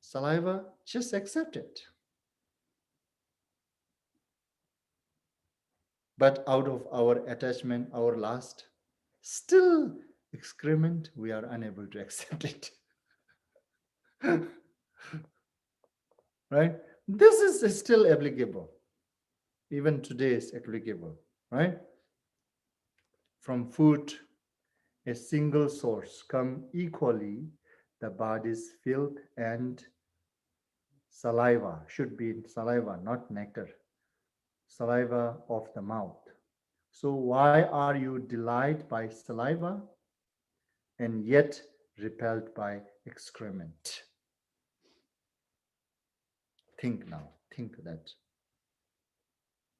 saliva, just accept it. But out of our attachment, our last, still excrement, we are unable to accept it. Right? This is still applicable. Even today is applicable, right? From food, a single source come equally the body's filth and saliva. Should be saliva, not nectar. Saliva of the mouth. So why are you delighted by saliva and yet repelled by excrement? Think now, think that.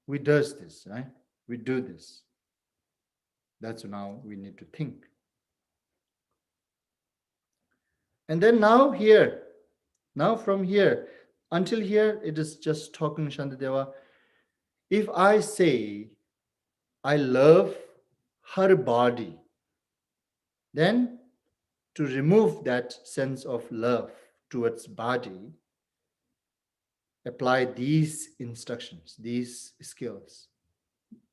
We does this, right? We do this. That's now we need to think. And then now here, now from here, until here, it is just talking Shantideva. If I say I love her body, then to remove that sense of love towards body, apply these instructions, these skills.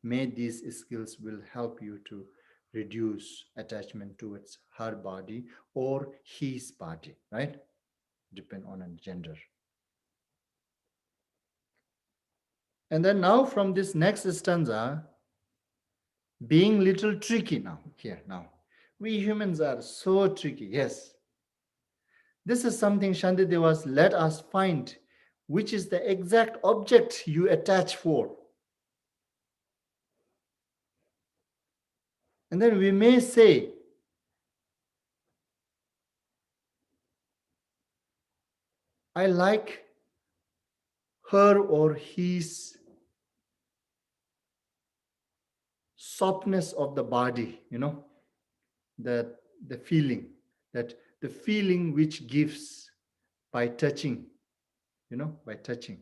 May these skills will help you to reduce attachment towards her body or his body, right? Depend on a gender. And then now from this next stanza, being little tricky now, here now. We humans are so tricky, yes. This is something Shantidevas let us find, which is the exact object you attach for. And then we may say, I like her or his softness of the body, that the feeling which gives by touching, by touching.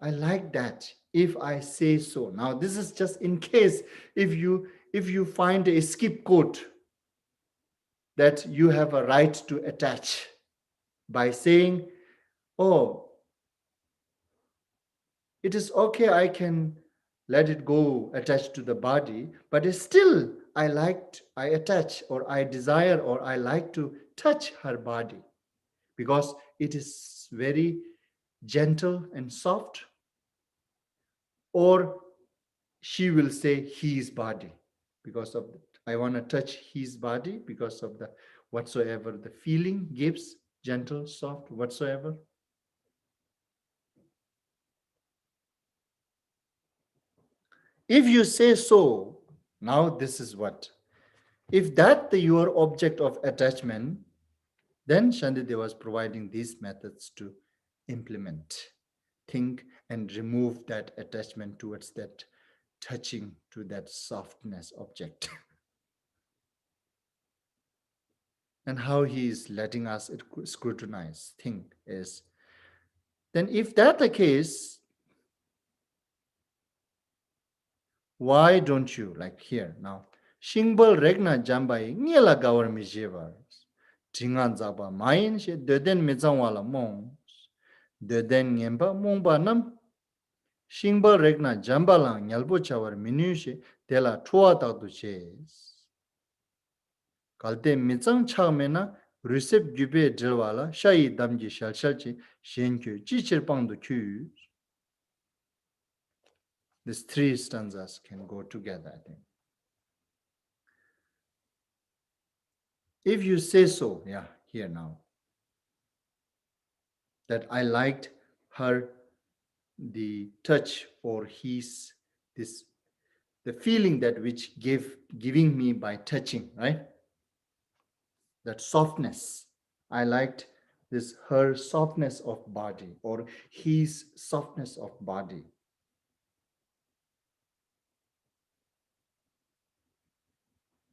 I like that if I say so. Now this is just in case if you find a scapegoat that you have a right to attach by saying, oh, it is okay, I can let it go attached to the body, but still I attach or I desire or I like to touch her body because it is very gentle and soft. Or she will say his body because of I want to touch his body because of the whatsoever the feeling gives, gentle, soft, whatsoever. If you say so, now this is what. If that your object of attachment, then Shantideva was providing these methods to implement, think, and remove that attachment towards that touching to that softness object. And how he is letting us scrutinize, think is, then if that's the case, why don't you, like here now, Shingbal regna jambai niela gawar mi jevars, Jingan zaba mayin she deden mezangwala mongs, deden nyemba mongba nam, Shingbal regna jambala nyalbo chawar minu she dela chua tagdu ches. Kalte mizang chagmena Rusep gyube drilwala shayi damji shalshalchi shenkyu chichir pangdu kyu. These three stanzas can go together, I think. If you say so, yeah, here now, that I liked her, the touch or his, this, the feeling that which giving me by touching, right? That softness. I liked this her softness of body or his softness of body.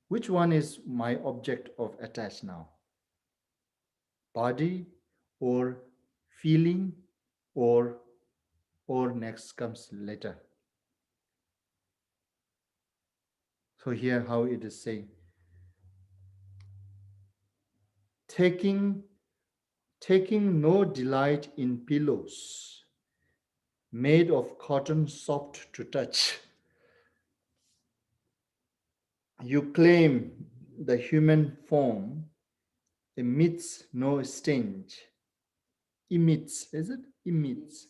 Which one is my object of attach now? Body or feeling or next comes later? So here how it is saying, taking no delight in pillows made of cotton soft to touch. You claim the human form emits no stench. Emits, is it? Emits.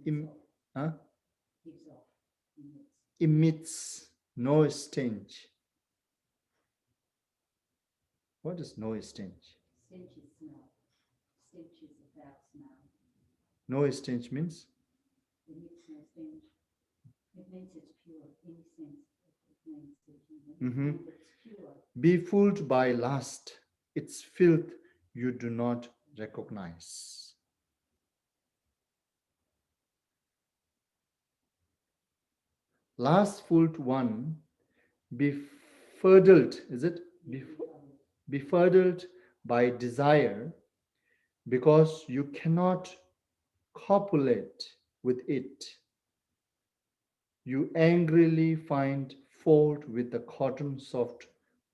Em, huh? Gives off. Emits no stench. What is no stench? Stench is smell. Stench is about smell. No stench means? Emits no stench. It means it's pure. In sense, it means that it's pure. Be fooled by lust. Its filth you do not recognize. Last fooled one, befuddled, is it? Befuddled by desire, because you cannot copulate with it. You angrily find fault with the cotton soft,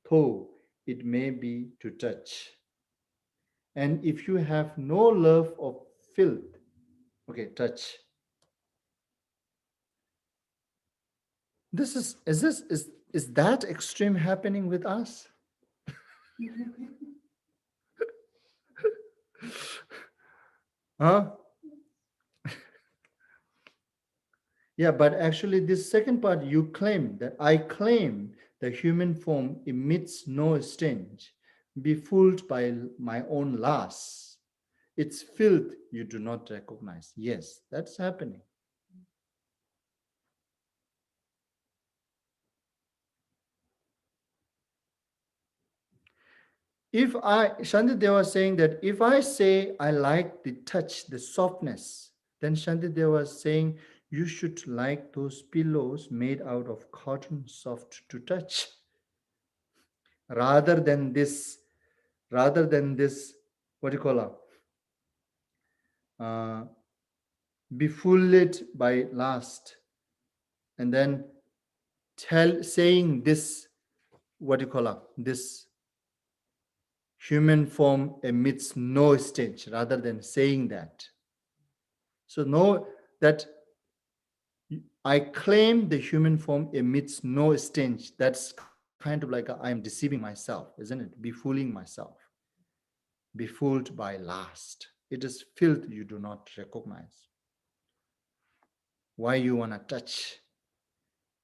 though it may be to touch. And if you have no love of filth, okay, touch. Is that extreme happening with us? Huh? Yeah, but actually this second part, you claim that I claim the human form emits no stench, be fooled by my own lust. It's filth you do not recognize. Yes, that's happening. If Shantideva was saying that if I say I like the touch, the softness, then Shantideva was saying you should like those pillows made out of cotton soft to touch. Rather than this, what do you call it? Be fooled by lust, and then saying this, what do you call it? This human form emits no stench, rather than saying that. So know that I claim the human form emits no stench. That's kind of like I'm deceiving myself, isn't it? Be fooling myself. Be fooled by lust. It is filth you do not recognize. Why you wanna touch?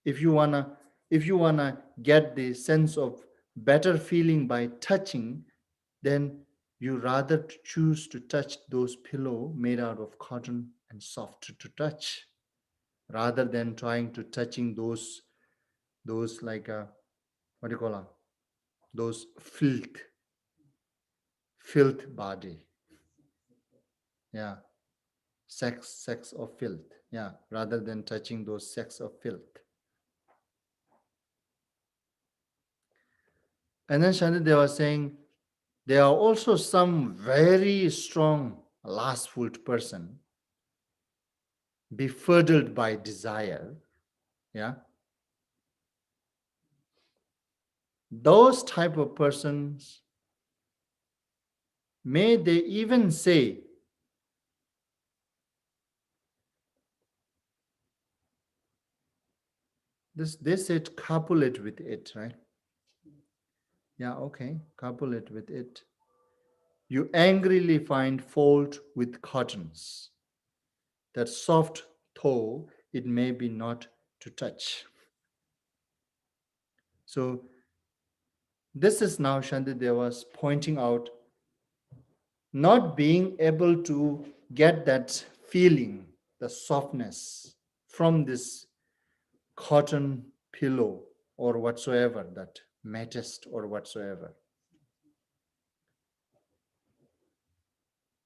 If you wanna get the sense of better feeling by touching, then you rather choose to touch those pillow made out of cotton and soft to touch, rather than trying to touching those like what do you call it? Those filth body. Yeah, sex of filth. Yeah, rather than touching those sex of filth. And then Shantideva was saying there are also some very strong lustful person befuddled by desire. Yeah, those type of persons, may they even say this, they said copulate with it, right? Yeah, okay, copulate with it. You angrily find fault with cottons, that soft though it may be not to touch. So this is now Shantideva's pointing out not being able to get that feeling, the softness from this cotton pillow or whatsoever, that mattress or whatsoever.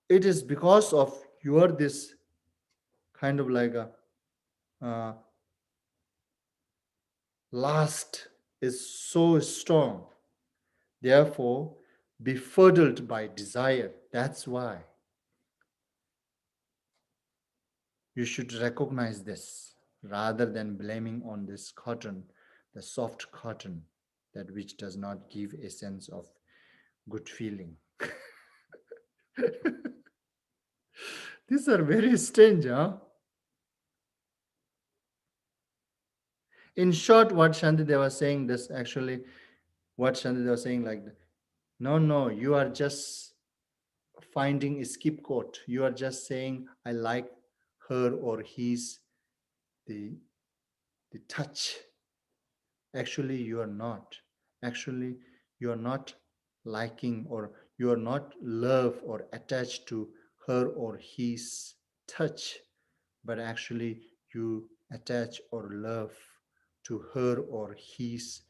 It is because of your this kind of like a uh, lust is so strong, therefore befuddled by desire. That's why you should recognize this rather than blaming on this cotton, the soft cotton. that which does not give a sense of good feeling. These are very strange, huh? In short, what Shantideva was saying, this actually, what Shantideva was saying, like, no, you are just finding a scapegoat. You are just saying, I like her or his, the touch. Actually, you are not. Actually, you are not liking, or you are not love or attached to her or his touch, but actually you attach or love to her or his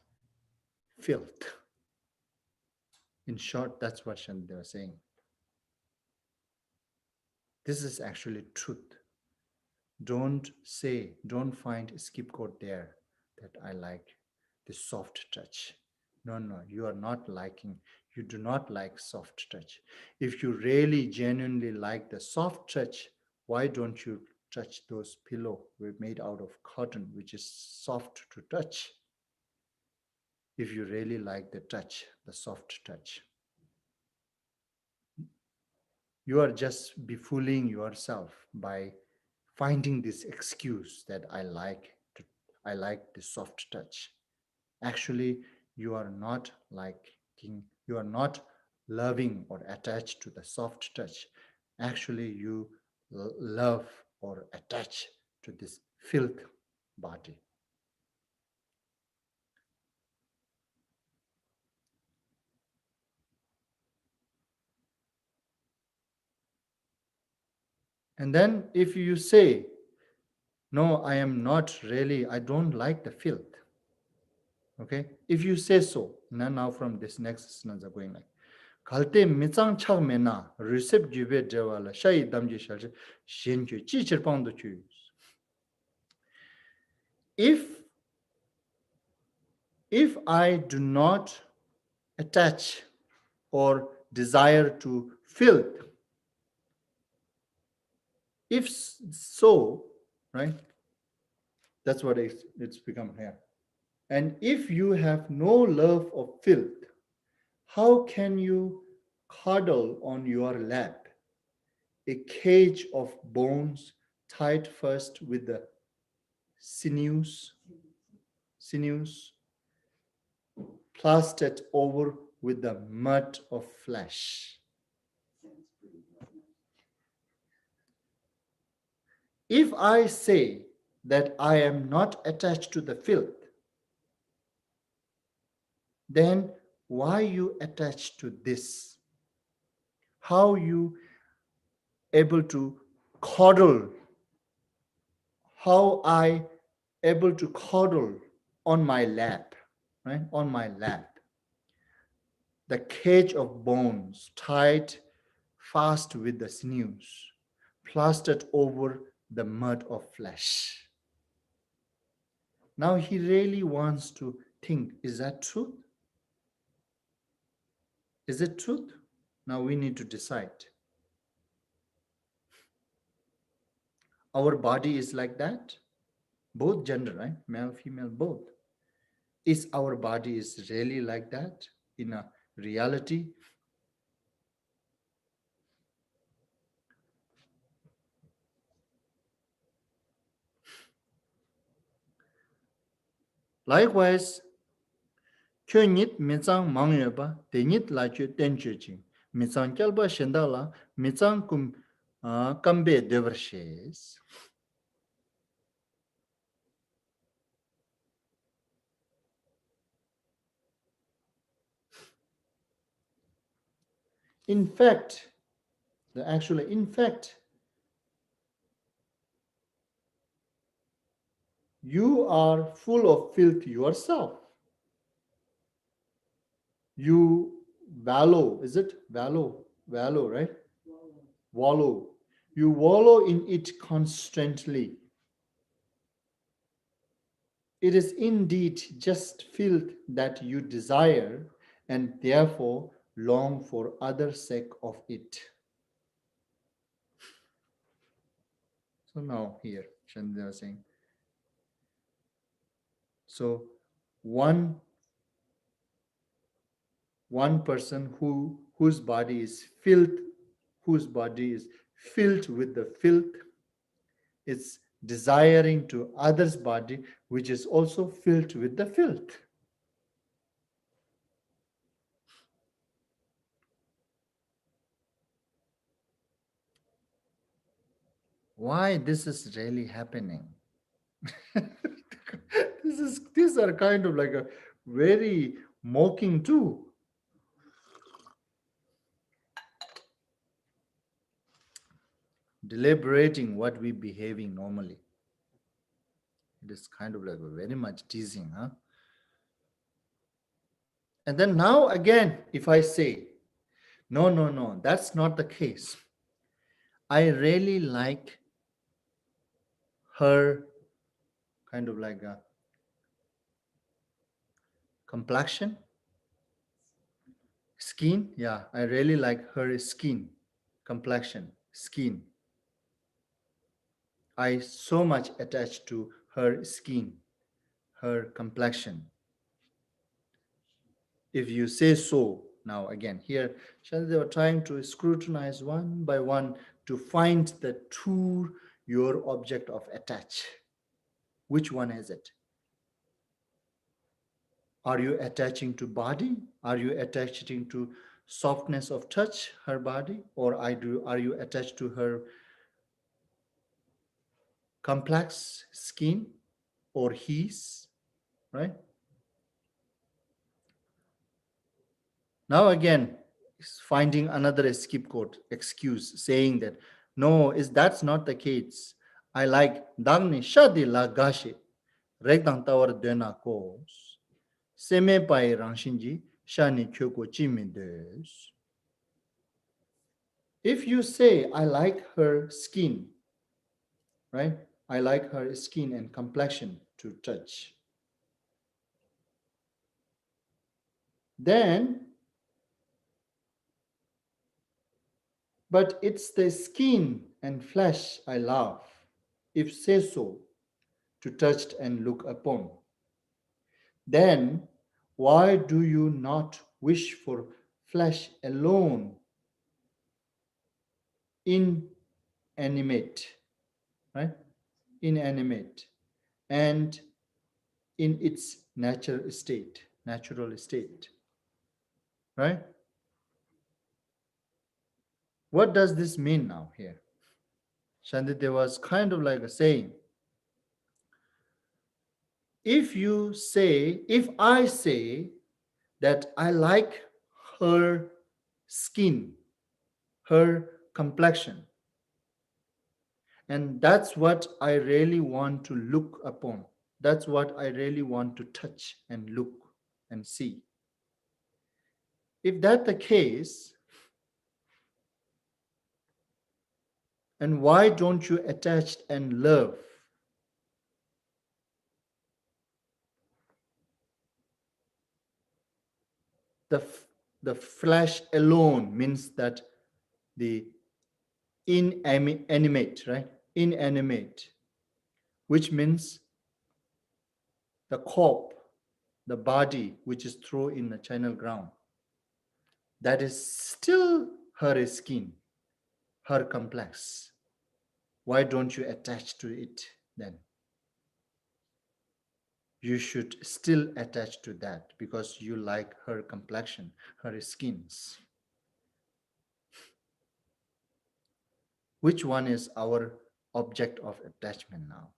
filth. In short, that's what Shantideva was saying. This is actually truth. Don't find a scapegoat there that I like the soft touch. No, you are not liking, you do not like soft touch. If you really genuinely like the soft touch, why don't you touch those pillow made out of cotton, which is soft to touch? If you really like the touch, the soft touch. You are just befooling yourself by finding this excuse that I like the soft touch. Actually, you are not liking, you are not loving or attached to the soft touch. Actually, you love or attach to this filth body. And then if you say, no, I am not really, I don't like the filth. Okay, if you say so, now from this next sentence are going like, Kalte mitsang chak mena, recep jube jewala, shayi damji shalche, shenju, chichir pangdo chu. If I do not attach or desire to filth, if so, right, that's what it's become here. And if you have no love of filth, how can you cuddle on your lap a cage of bones tied first with the sinews, plastered over with the mud of flesh? If I say that I am not attached to the filth, then why you attached to this? How you able to cuddle? How I able to cuddle on my lap, right? On my lap. The cage of bones tied fast with the sinews, plastered over the mud of flesh. Now he really wants to think, is that truth? Is it truth? Now we need to decide. Our body is like that, both gender, right? Male, female, both. Is our body is really like that in a reality? Likewise, kyo nit mitsang mangyoba, te nit la kyo tencho ching. Mitsang kyalba shendala, mitsang kum kambe devarshes. In fact, you are full of filth yourself. You wallow, is it? Wallow, right? Wallow. You wallow in it constantly. It is indeed just filth that you desire and therefore long for other sake of it. So now here, Chandra was saying, so one one person whose body is filled with the filth, is desiring to others' body, which is also filled with the filth. Why this is really happening? These are kind of like a very mocking too. Deliberating what we behaving normally. It is kind of like a very much teasing, huh? And then now again, if I say, no, no, no, that's not the case. I really like her kind of like a complexion, skin. Yeah, I really like her skin, complexion, skin. I so much attached to her skin, her complexion. If you say so, now again, here, they were trying to scrutinize one by one to find the true your object of attach. Which one is it? Are you attaching to body? Are you attaching to softness of touch, her body? Or are you attached to her complex skin or his, right? Now again, finding another excuse, saying that, no, that's not the case. I like dangni shadi la gashi, regdang tawar dena kos, seme pai rangshinji, shani kyoko chimides. If you say, I like her skin, right? I like her skin and complexion to touch. Then, but it's the skin and flesh I love, if say so, to touch and look upon. Then, why do you not wish for flesh alone, inanimate, right? Inanimate, and in its natural state, right? What does this mean now here? Shandite was kind of like a saying, if I say that I like her skin, her complexion, and that's what I really want to look upon, that's what I really want to touch and look and see. If that's the case, and why don't you attach and love? The, the flesh alone means that the inanimate, right? Inanimate, which means the corpse, the body which is thrown in the channel ground. That is still her skin, her complex. Why don't you attach to it then? You should still attach to that because you like her complexion, her skins. Which one is our object of attachment now?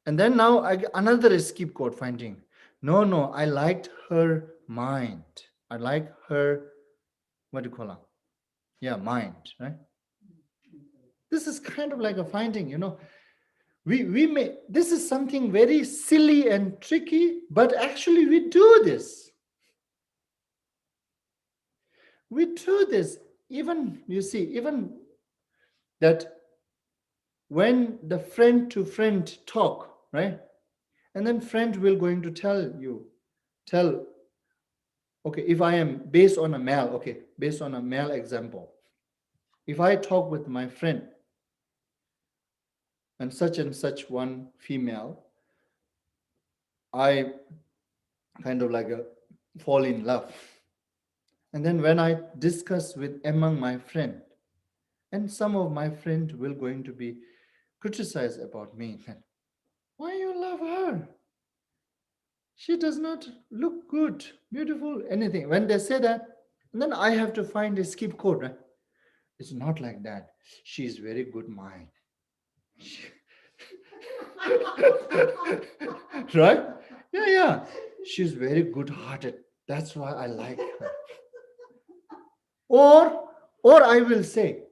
And then now another escape code finding. No, no, I liked her mind. I like her, what do you call it? Yeah, mind, right? This is kind of like a finding, we may, this is something very silly and tricky, but actually we do this. We do this. Even, you see, even that when the friend to friend talk, right? And then friend will going to tell, okay, if I am based on a male example, if I talk with my friend and such one female, I kind of like fall in love. And then when I discuss with among my friend, and some of my friend will going to be criticized about me. Why you love her? She does not look good, beautiful, anything. When they say that, then I have to find a skip code. Right? It's not like that. She is very good mind. Right? Yeah, yeah. She's very good hearted. That's why I like her. Or I will say,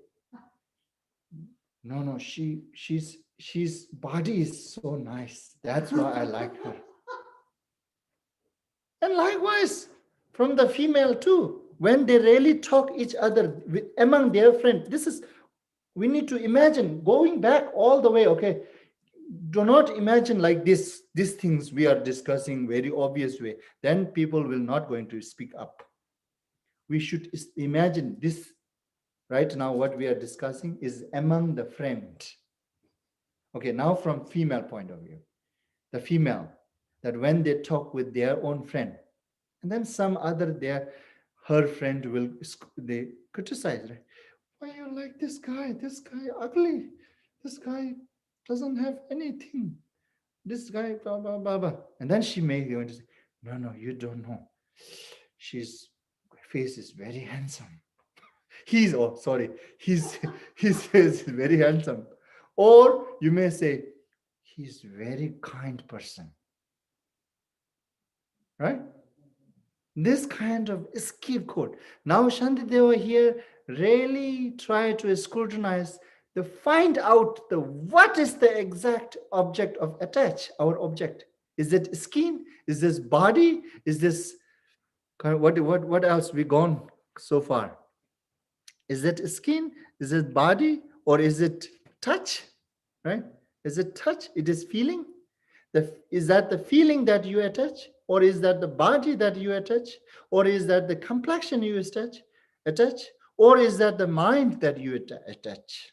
no, she's body is so nice. That's why I like her. And likewise, from the female too, when they really talk each other among their friends, this is, we need to imagine going back all the way, okay? Do not imagine like this, these things we are discussing very obvious way. Then people will not going to speak up. We should imagine this right now, what we are discussing is among the friend. Okay, now from female point of view, the female, that when they talk with their own friend, and then some other her friend will, they criticize, right? Why you like this guy ugly, this guy doesn't have anything, this guy blah blah blah blah. And then she may going to say, no, you don't know, she's face is very handsome. He's, oh sorry, his his face is very handsome. Or you may say, he's very kind person, right? This kind of escape code. Now Shantideva here really try to scrutinize the, find out the what is the exact object of attach, our object. Is it skin? Is this body? Is this what else we gone so far? Is it skin? Is it body? Or is it touch? Right? Is it touch? It is feeling? Is that the feeling that you attach? Or is that the body that you attach? Or is that the complexion you attach? Or is that the mind that you attach?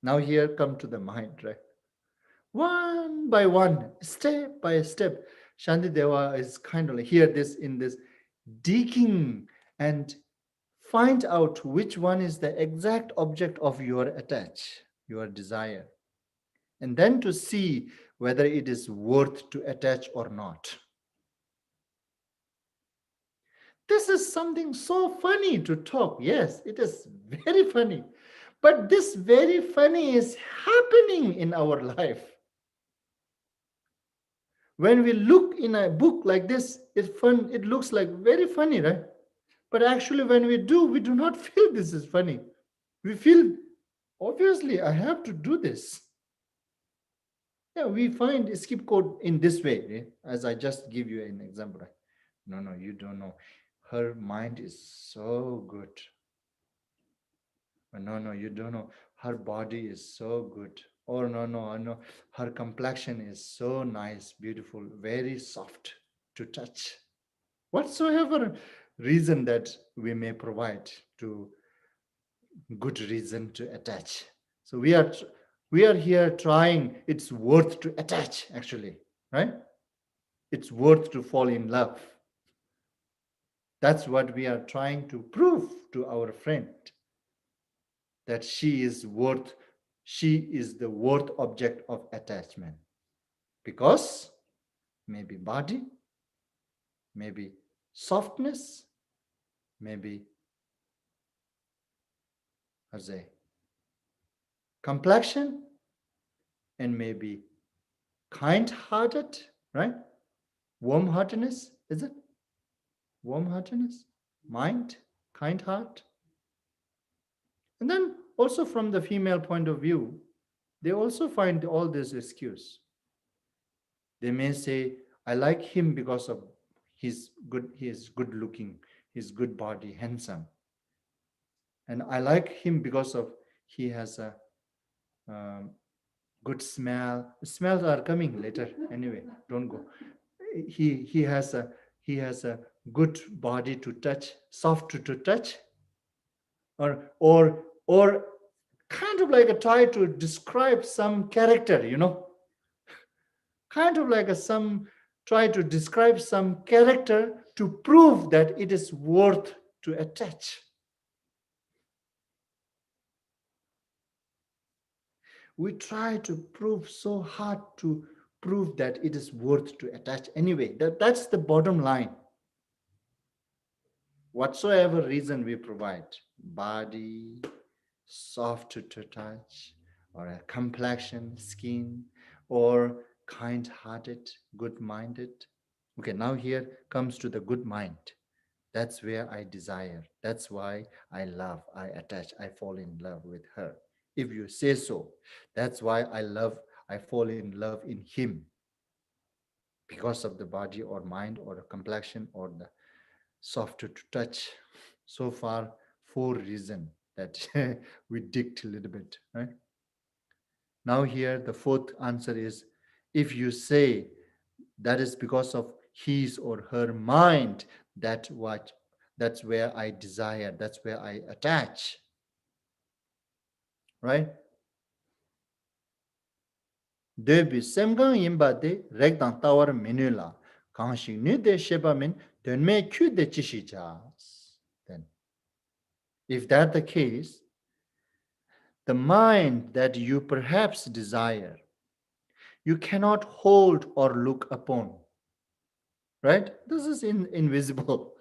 Now here come to the mind, right? One by one, step by step, Shantideva is kind of like here this in this digging and find out which one is the exact object of your attach, your desire, and then to see whether it is worth to attach or not. This is something so funny to talk. Yes, it is very funny. But this very funny is happening in our life. When we look in a book like this, it's fun. It looks like very funny, right? But actually, when we do not feel this is funny. We feel, obviously, I have to do this. Yeah, we find skip code in this way, eh? As I just give you an example. Right? No, you don't know. Her mind is so good. No, you don't know. Her body is so good. Or no, her complexion is so nice, beautiful, very soft to touch. Whatsoever reason that we may provide to good reason to attach. So we are here trying, it's worth to attach actually, right? It's worth to fall in love. That's what we are trying to prove to our friend, that she is the worth object of attachment. Because maybe body, maybe softness, maybe complexion, and maybe kind-hearted, right? Warm-heartedness, is it? Warm-heartedness, mind, kind heart. And then also from the female point of view, they also find all this excuse. They may say, I like him because of he is good looking, his good body, handsome. And I like him because of he has a good smell. Smells are coming later. Anyway, don't go. He has a good body to touch, soft to touch, or kind of like a try to describe some character, kind of like some try to describe some character to prove that it is worth to attach. We try to prove so hard to prove that it is worth to attach. Anyway, that's the bottom line. Whatsoever reason we provide, body, soft to touch, or a complexion, skin, or kind-hearted, good-minded. Okay, now here comes to the good mind. That's where I desire. That's why I love, I attach, I fall in love with her. If you say so, that's why I love, I fall in love in him because of the body or mind or the complexion or the soft to touch. So far, 4 reasons that we digged a little bit, right? Now here, the fourth answer is, if you say that is because of his or her mind, that's where I desire, that's where I attach, right? Debi semgang yimba de regdang tawar menula kangshing nu de sheba min denme kyu de chishi jas. Then, if that the case, the mind that you perhaps desire, you cannot hold or look upon, right? This is invisible.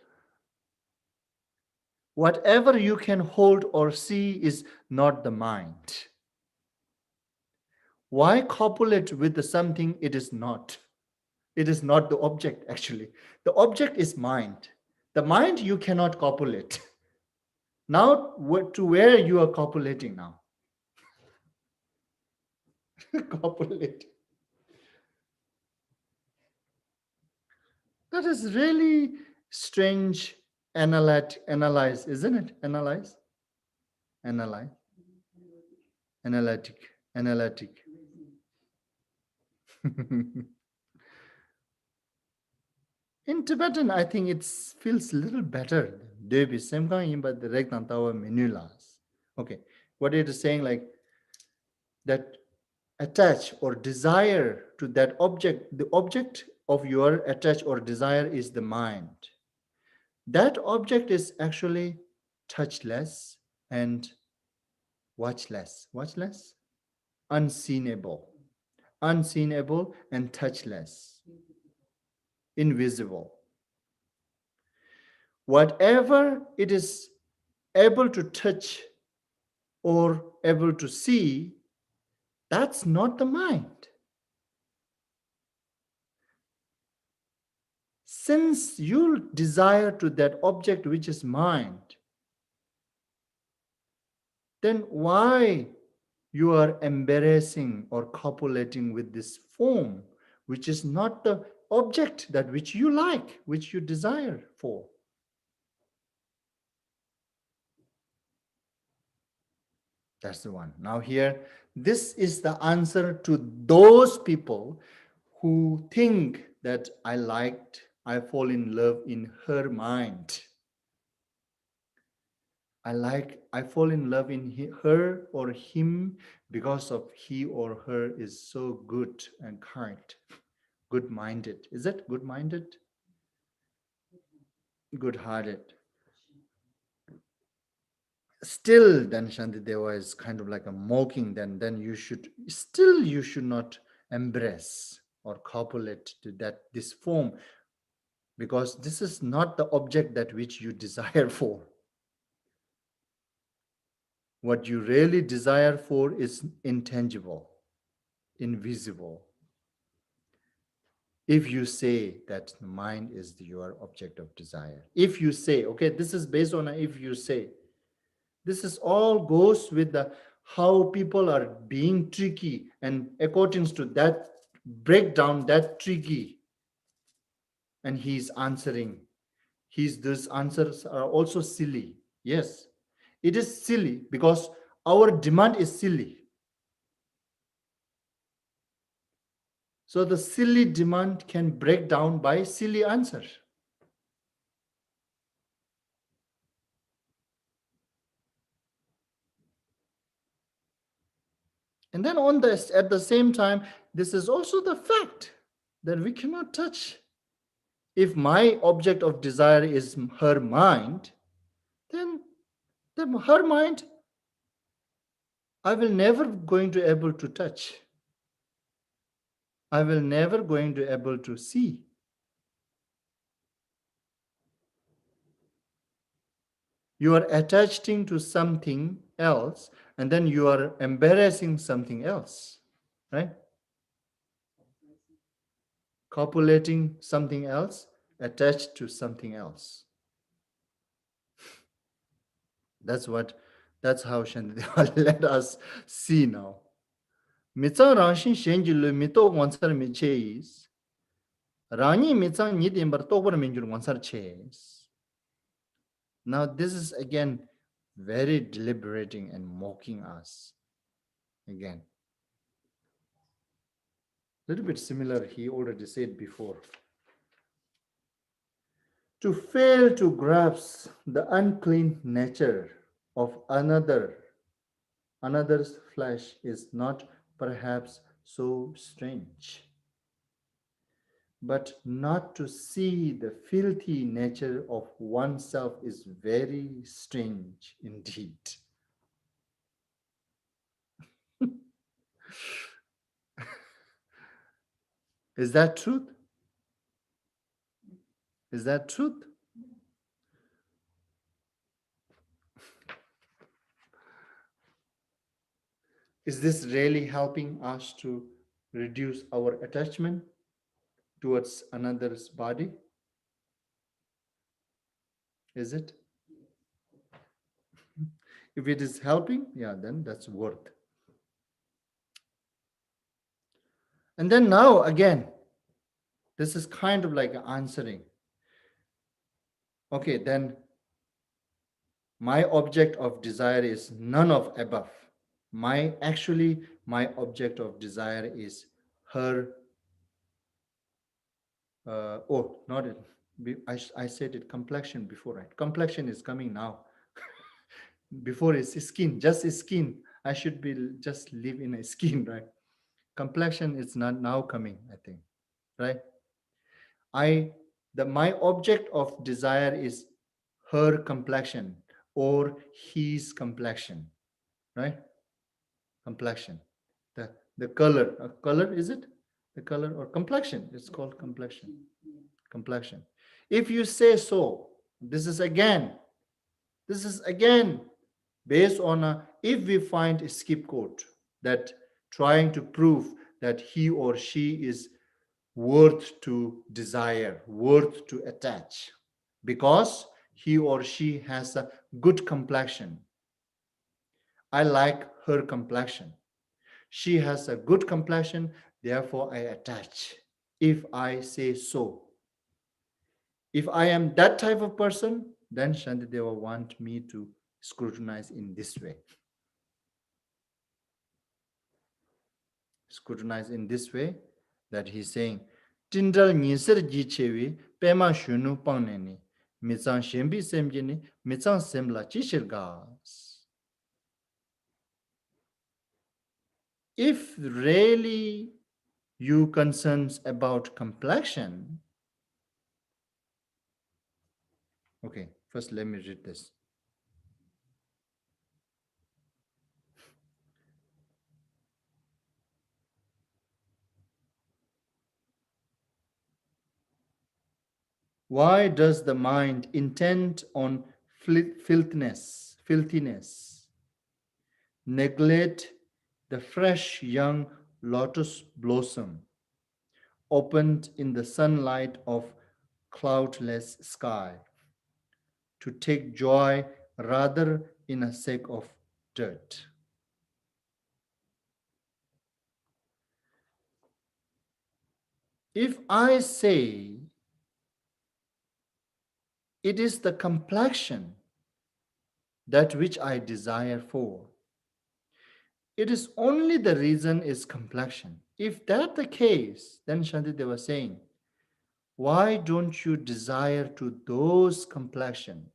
Whatever you can hold or see is not the mind. Why copulate with something it is not? It is not the object, actually. The object is mind. The mind you cannot copulate. Now, to where you are copulating now? Copulate. That is really strange. Analyze, isn't it? Analyze. Analytic. In Tibetan, I think it feels a little better. Devi semgang but the regnantawa menulas. Okay, what it is saying, like that attach or desire to that object, the object of your attach or desire is the mind. That object is actually touchless and watchless. Unseenable and touchless, invisible. Whatever it is able to touch or able to see, that's not the mind. Since you desire to that object which is mind, then why you are embarrassing or copulating with this form, which is not the object that which you like, which you desire for? That's the one. Now here, this is the answer to those people who think that I fall in love in her mind. I fall in love in her or him because of he or her is so good and kind, good-minded. Is it good-minded? Good-hearted. Still, then Shantideva is kind of like a mocking, then you should not embrace or copulate to this form, because this is not the object that which you desire for. What you really desire for is intangible, invisible. If you say that the mind is your object of desire, if you say, okay, this is based on if you say, this is all goes with the how people are being tricky, and according to that breakdown, that tricky, and he's answering. These answers are also silly. Yes, it is silly because our demand is silly. So the silly demand can break down by silly answer. And then at the same time, this is also the fact. then we cannot touch. If my object of desire is her mind, then her mind I will never going to able to touch. I will never going to able to see. You are attaching to something else and then you are embarrassing something else, right? Copulating something else attached to something else. That's how Shantideva let us see now. Mitsang rangshin shenjilu mito wansar micheis. Rangi mitsang nidimbar tokbar minjur wansar cheis. Now this is again very deliberating and mocking us. Again. Little bit similar, he already said before. To fail to grasp the unclean nature of another's flesh is not perhaps so strange, but not to see the filthy nature of oneself is very strange indeed. Is that truth? Is that truth? Is this really helping us to reduce our attachment towards another's body? Is it? If it is helping, yeah, then that's worth. And then now again, this is kind of like answering. Okay, then my object of desire is none of above. My object of desire is her. Not it. I said it complexion before, right? Complexion is coming now. Before it's skin, just skin. I should be just live in a skin, right? Complexion is not now coming, I think, right? My object of desire is her complexion or his complexion, right? Complexion, the color. Color, is it the color or complexion? It's called complexion. Complexion. If you say so, this is again based on if we find a scapegoat that trying to prove that he or she is worth to desire, worth to attach, because he or she has a good complexion. I like her complexion. She has a good complexion, therefore I attach. If I say so. If I am that type of person, then Shantideva want me to scrutinize in this way. Scrutinize in this way, that he's saying, Tindral Nisir Jichevi, Pema Shunu Pangneni, Mitsang Shembi Semjini, Mitsang Semla Chishirgas. If really you concerns about complexion, okay, first let me read this. Why does the mind intend on filthiness, neglect the fresh young lotus blossom opened in the sunlight of cloudless sky, to take joy rather in a sack of dirt? If I say it is the complexion that which I desire for, it is only the reason is complexion. If that the case, then Shantideva was saying, why don't you desire to those complexion,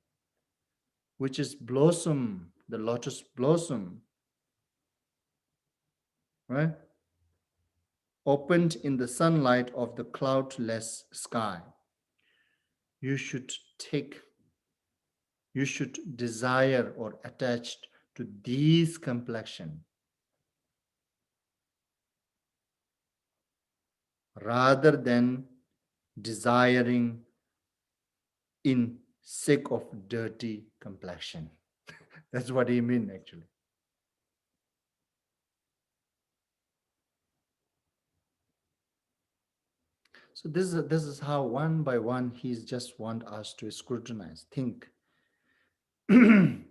which is blossom, the lotus blossom, right? opened in the sunlight of the cloudless sky. You should desire or attach to these complexion rather than desiring in sake of dirty complexion. That's what he mean actually. So this is how one by one he's just want us to scrutinize, think. And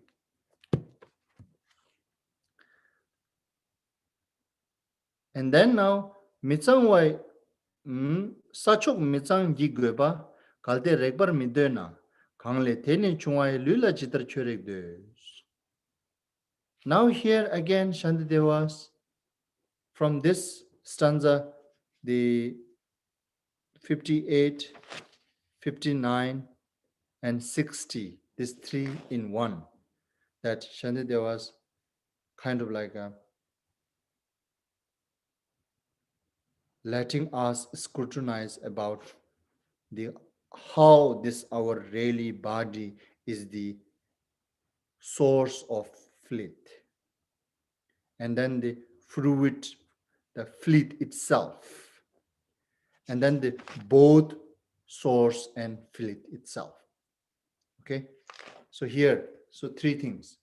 then now mitsang wai sachok mitsang gi goba kalde rekbar midena kangle teni chungwai lula chitar chorek deus. Now here again Shantidevas from this stanza, the 58, 59 and 60, this 3 in 1, that Shantidevas kind of like letting us scrutinize about the how this our really body is the source of fleet, and then the fluid, the fleet itself, and then the both source and fleet itself. Okay, so here, so 3 things,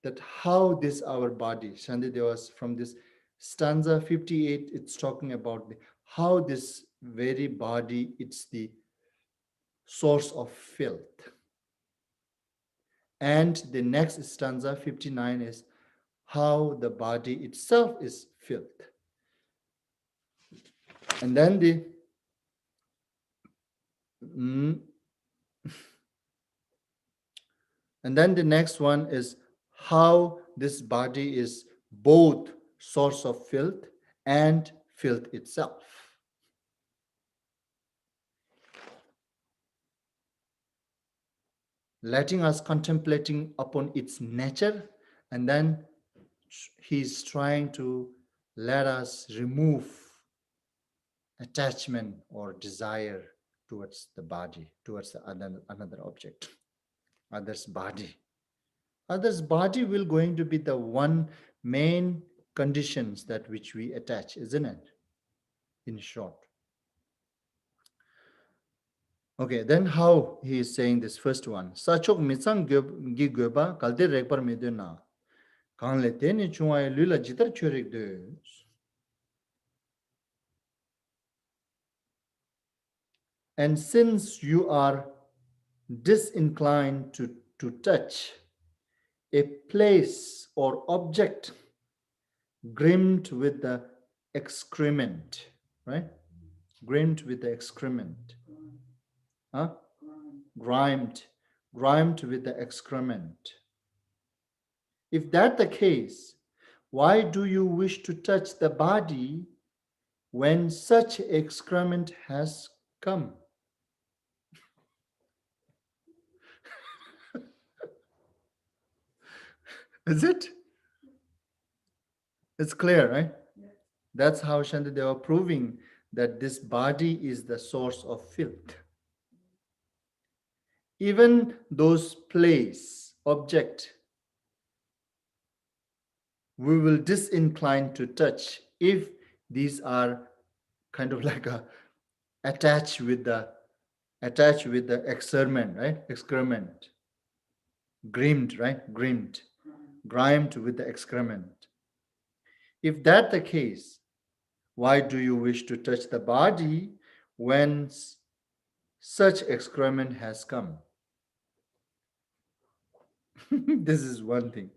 that how this our body, Shantidevas from this stanza 58, it's talking about how this very body, it's the source of filth. And the next stanza 59 is how the body itself is filth. And then the next one is how this body is both source of filth and filth itself. Letting us contemplating upon its nature, and then he's trying to let us remove attachment or desire towards the body, towards the another object, other's body. Other's body will going to be the one main conditions that which we attach, isn't it? In short. Okay, then how he is saying this first one. Sachok mitsang gi goba kalde rekpar medena. Kangle teni chungay lula jitar chorek deus. And since you are disinclined to touch a place or object grimed with the excrement, right? Grimed with the excrement. Huh? Grimed with the excrement. If that's the case, why do you wish to touch the body when such excrement has come? Is it? It's clear, right? Yeah. That's how Shantideva proving that this body is the source of filth. Even those place, object, we will disincline to touch if these are kind of like attached with the excrement, right? Excrement. Grimed, right? Grimed with the excrement. If that's the case, why do you wish to touch the body when such excrement has come? This is one thing.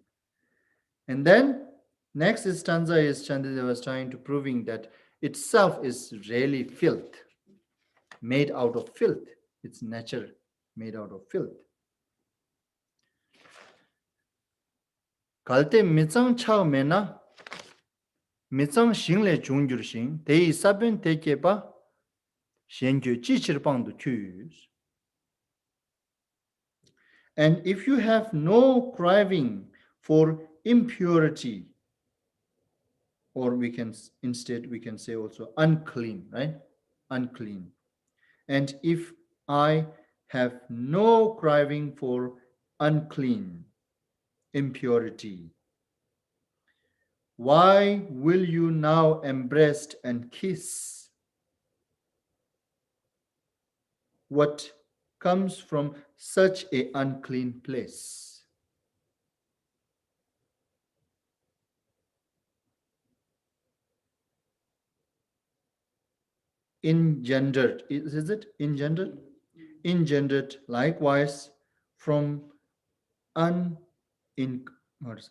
And then next stanza is Shantideva was trying to proving that itself is really filth, made out of filth. It's nature made out of filth. Kalte mitsang chao mena mitsang shingle chungjur shing tei saben teke ba shenkyo chichir pang du kyus. And if you have no craving for impurity, or we can instead we can say also unclean, right? Unclean. And if I have no craving for unclean, impurity, why will you now embrace and kiss what comes from such a unclean place? Engendered, is it engendered? Engendered likewise from un in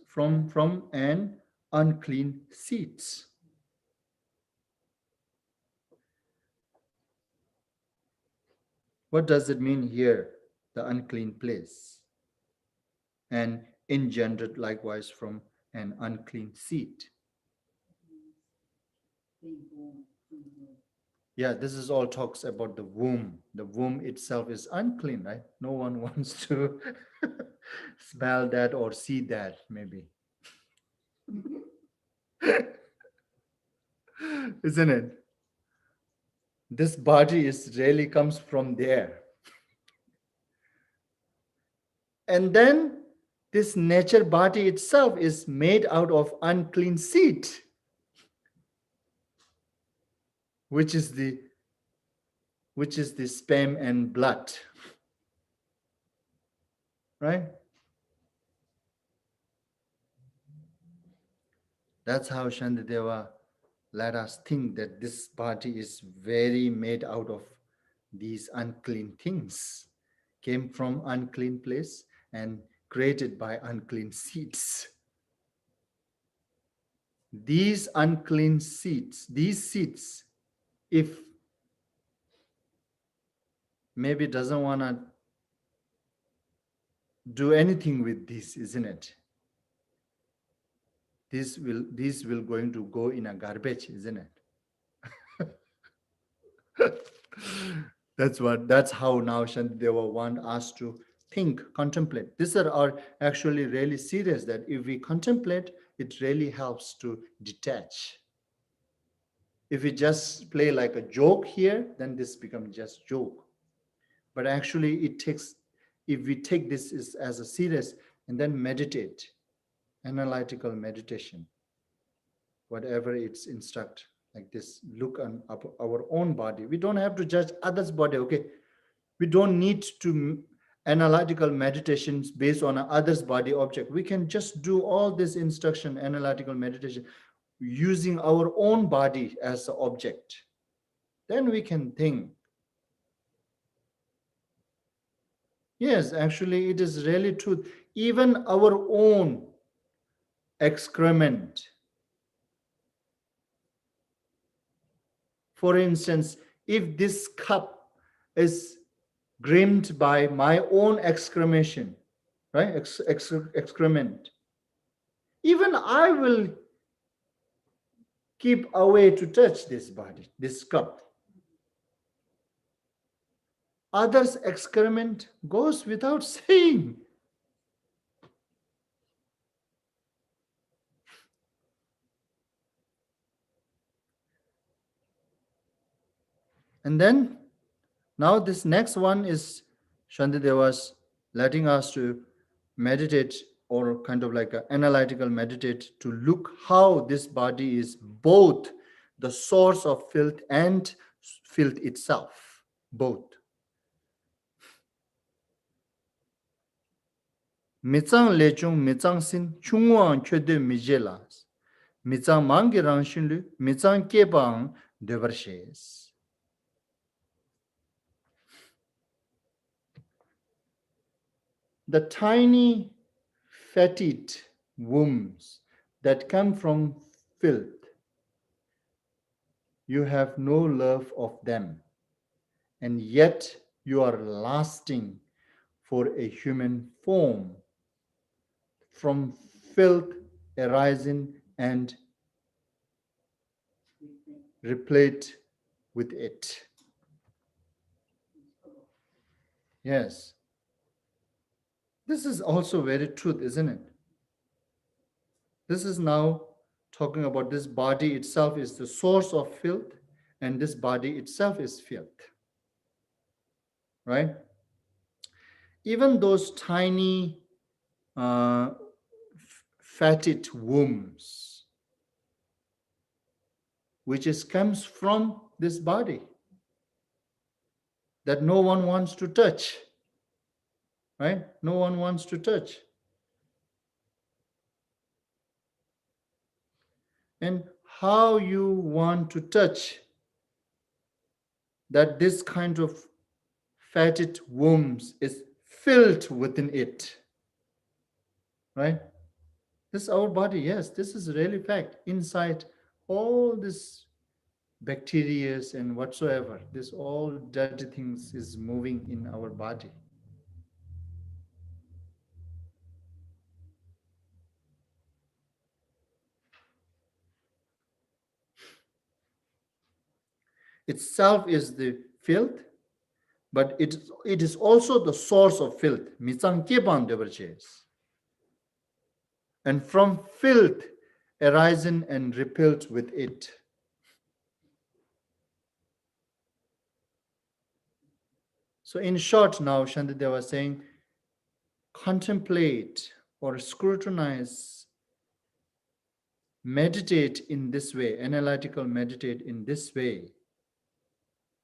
from an unclean seeds. What does it mean here, the unclean place? And engendered likewise from an unclean seed. Being born from the womb. Yeah, this is all talks about the womb. The womb itself is unclean, right? No one wants to smell that or see that, maybe. Isn't it? This body is really comes from there. And then this nature body itself is made out of unclean seed, which is the sperm and blood. Right? That's how Shantideva let us think that this body is very made out of these unclean things, came from unclean place and created by unclean seeds. These unclean seeds, if maybe doesn't want to do anything with this, isn't it? This will going to go in a garbage, isn't it? That's how now Shantideva want us to think, contemplate. These are actually really serious, that if we contemplate, it really helps to detach. If we just play like a joke here, then this becomes just joke. But actually it takes, if we take this as a serious and then meditate, analytical meditation, whatever it's instruct, like this, look on our own body. We don't have to judge others' body, okay? We don't need to analytical meditations based on others' body object. We can just do all this instruction, analytical meditation, using our own body as the object. Then we can think. Yes, actually, it is really true. Even our own excrement. For instance, if this cup is grimed by my own excremation, right? Excrement. Even I will keep away to touch this body, this cup. Others' excrement goes without saying. And then now this next one is Shantideva's letting us to meditate, or kind of like an analytical meditate, to look how this body is both the source of filth and filth itself, both. Mitsang lechung mitsang sin chungwang chöde mijelas. Mitsang mangi rangshinlu mitsang kebang devarshes. The tiny fetid wombs that come from filth, you have no love of them, and yet you are lasting for a human form from filth arising and replete with it. Yes. This is also very truth, isn't it? This is now talking about this body itself is the source of filth, and this body itself is filth, right? Even those tiny uh, fatted wombs, which comes from this body that no one wants to touch, right? No one wants to touch. And how you want to touch that this kind of fatted wombs is filled within it, right? This is our body, yes, this is really fact. Inside all this bacteria and whatsoever, this all dirty things is moving in our body. Itself is the filth, but it is also the source of filth. Mitsang keban deverches. And from filth arising and repelled with it. So in short now, Shantideva was saying, contemplate or scrutinize, meditate in this way, analytical meditate in this way,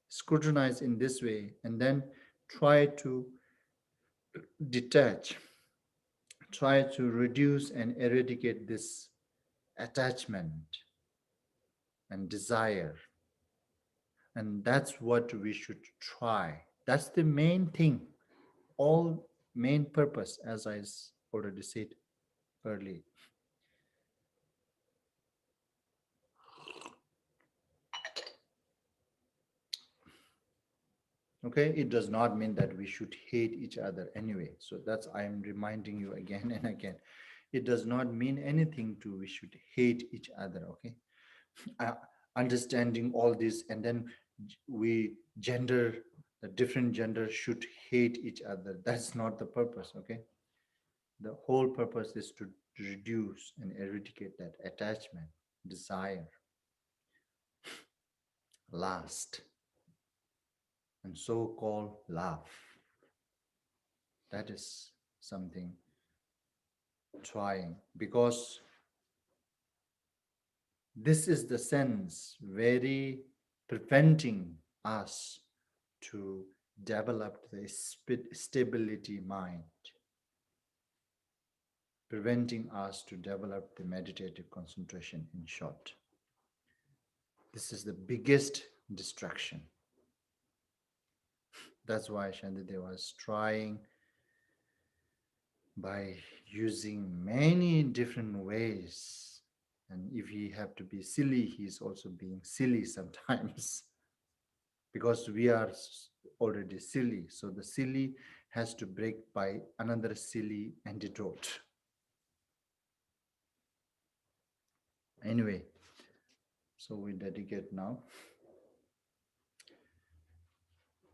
scrutinize in this way, and then try to detach, try to reduce and eradicate this attachment and desire. And that's what we should try. That's the main thing, all main purpose, as I already said earlier. Okay, it does not mean that we should hate each other anyway. So that's, I am reminding you again and again. It does not mean anything to we should hate each other. Okay, uh, understanding all this, and then we gender, the different gender should hate each other. That's not the purpose. Okay, the whole purpose is to reduce and eradicate that attachment, desire, lust, and so-called love. That is something trying, because this is the sense very preventing us to develop the stability mind, preventing us to develop the meditative concentration. In short, this is the biggest distraction. That's why Shantideva was trying by using many different ways. And if he have to be silly, he's also being silly sometimes because we are already silly. So the silly has to break by another silly antidote. Anyway, so we dedicate now.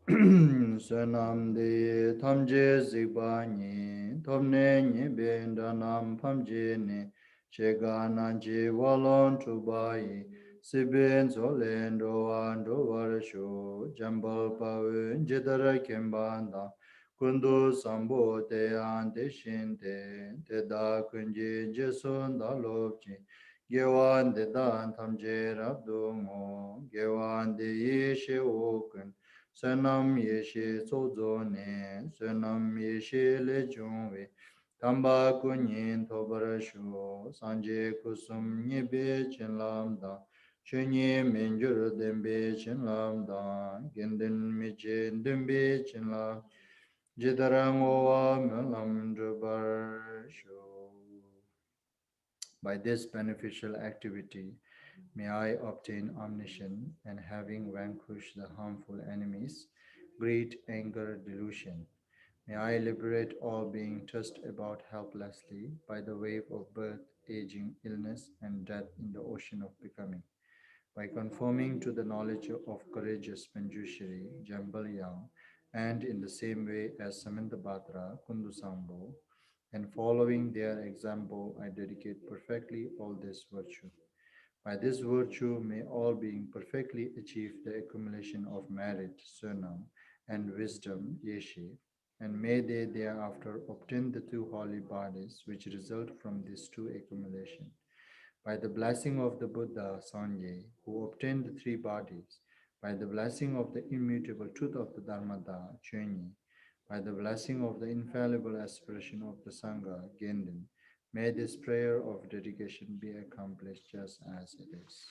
Sanam de tamje zigbani, tomne nye bendanam pamje ne, shegana je walon tubai, siben zolendo ando varsho, jambal pawe jedara kembanda, kundu sambo te ante shinte, te da kunje jeson da lopchi, gewan de dan tamje rabdungo, gewan de yeshe okun, Sanam yeshe sozo ne, sanam yeshe le chungwe, tamba kunyin tobarashu, sanje kusum nyebe chenlamda, chunye menjur dembe chenlamda, gendin meche dembe chenlam, jidarang owa melam drubarshu. By this beneficial activity, may I obtain omniscience, and having vanquished the harmful enemies, greed, anger, delusion, may I liberate all being tossed about helplessly by the wave of birth, aging, illness, and death in the ocean of becoming. By conforming to the knowledge of courageous Manjushri, Jambalyang, and in the same way as Samanthabhadra, Kundusambo, and following their example, I dedicate perfectly all this virtue. By this virtue, may all beings perfectly achieve the accumulation of merit, Sunam, and wisdom, Yeshe, and may they thereafter obtain the two holy bodies which result from these two accumulation. By the blessing of the Buddha, Sanye, who obtained the three bodies, by the blessing of the immutable truth of the Dharmata, Chenyi, by the blessing of the infallible aspiration of the Sangha, Gendin, may this prayer of dedication be accomplished just as it is.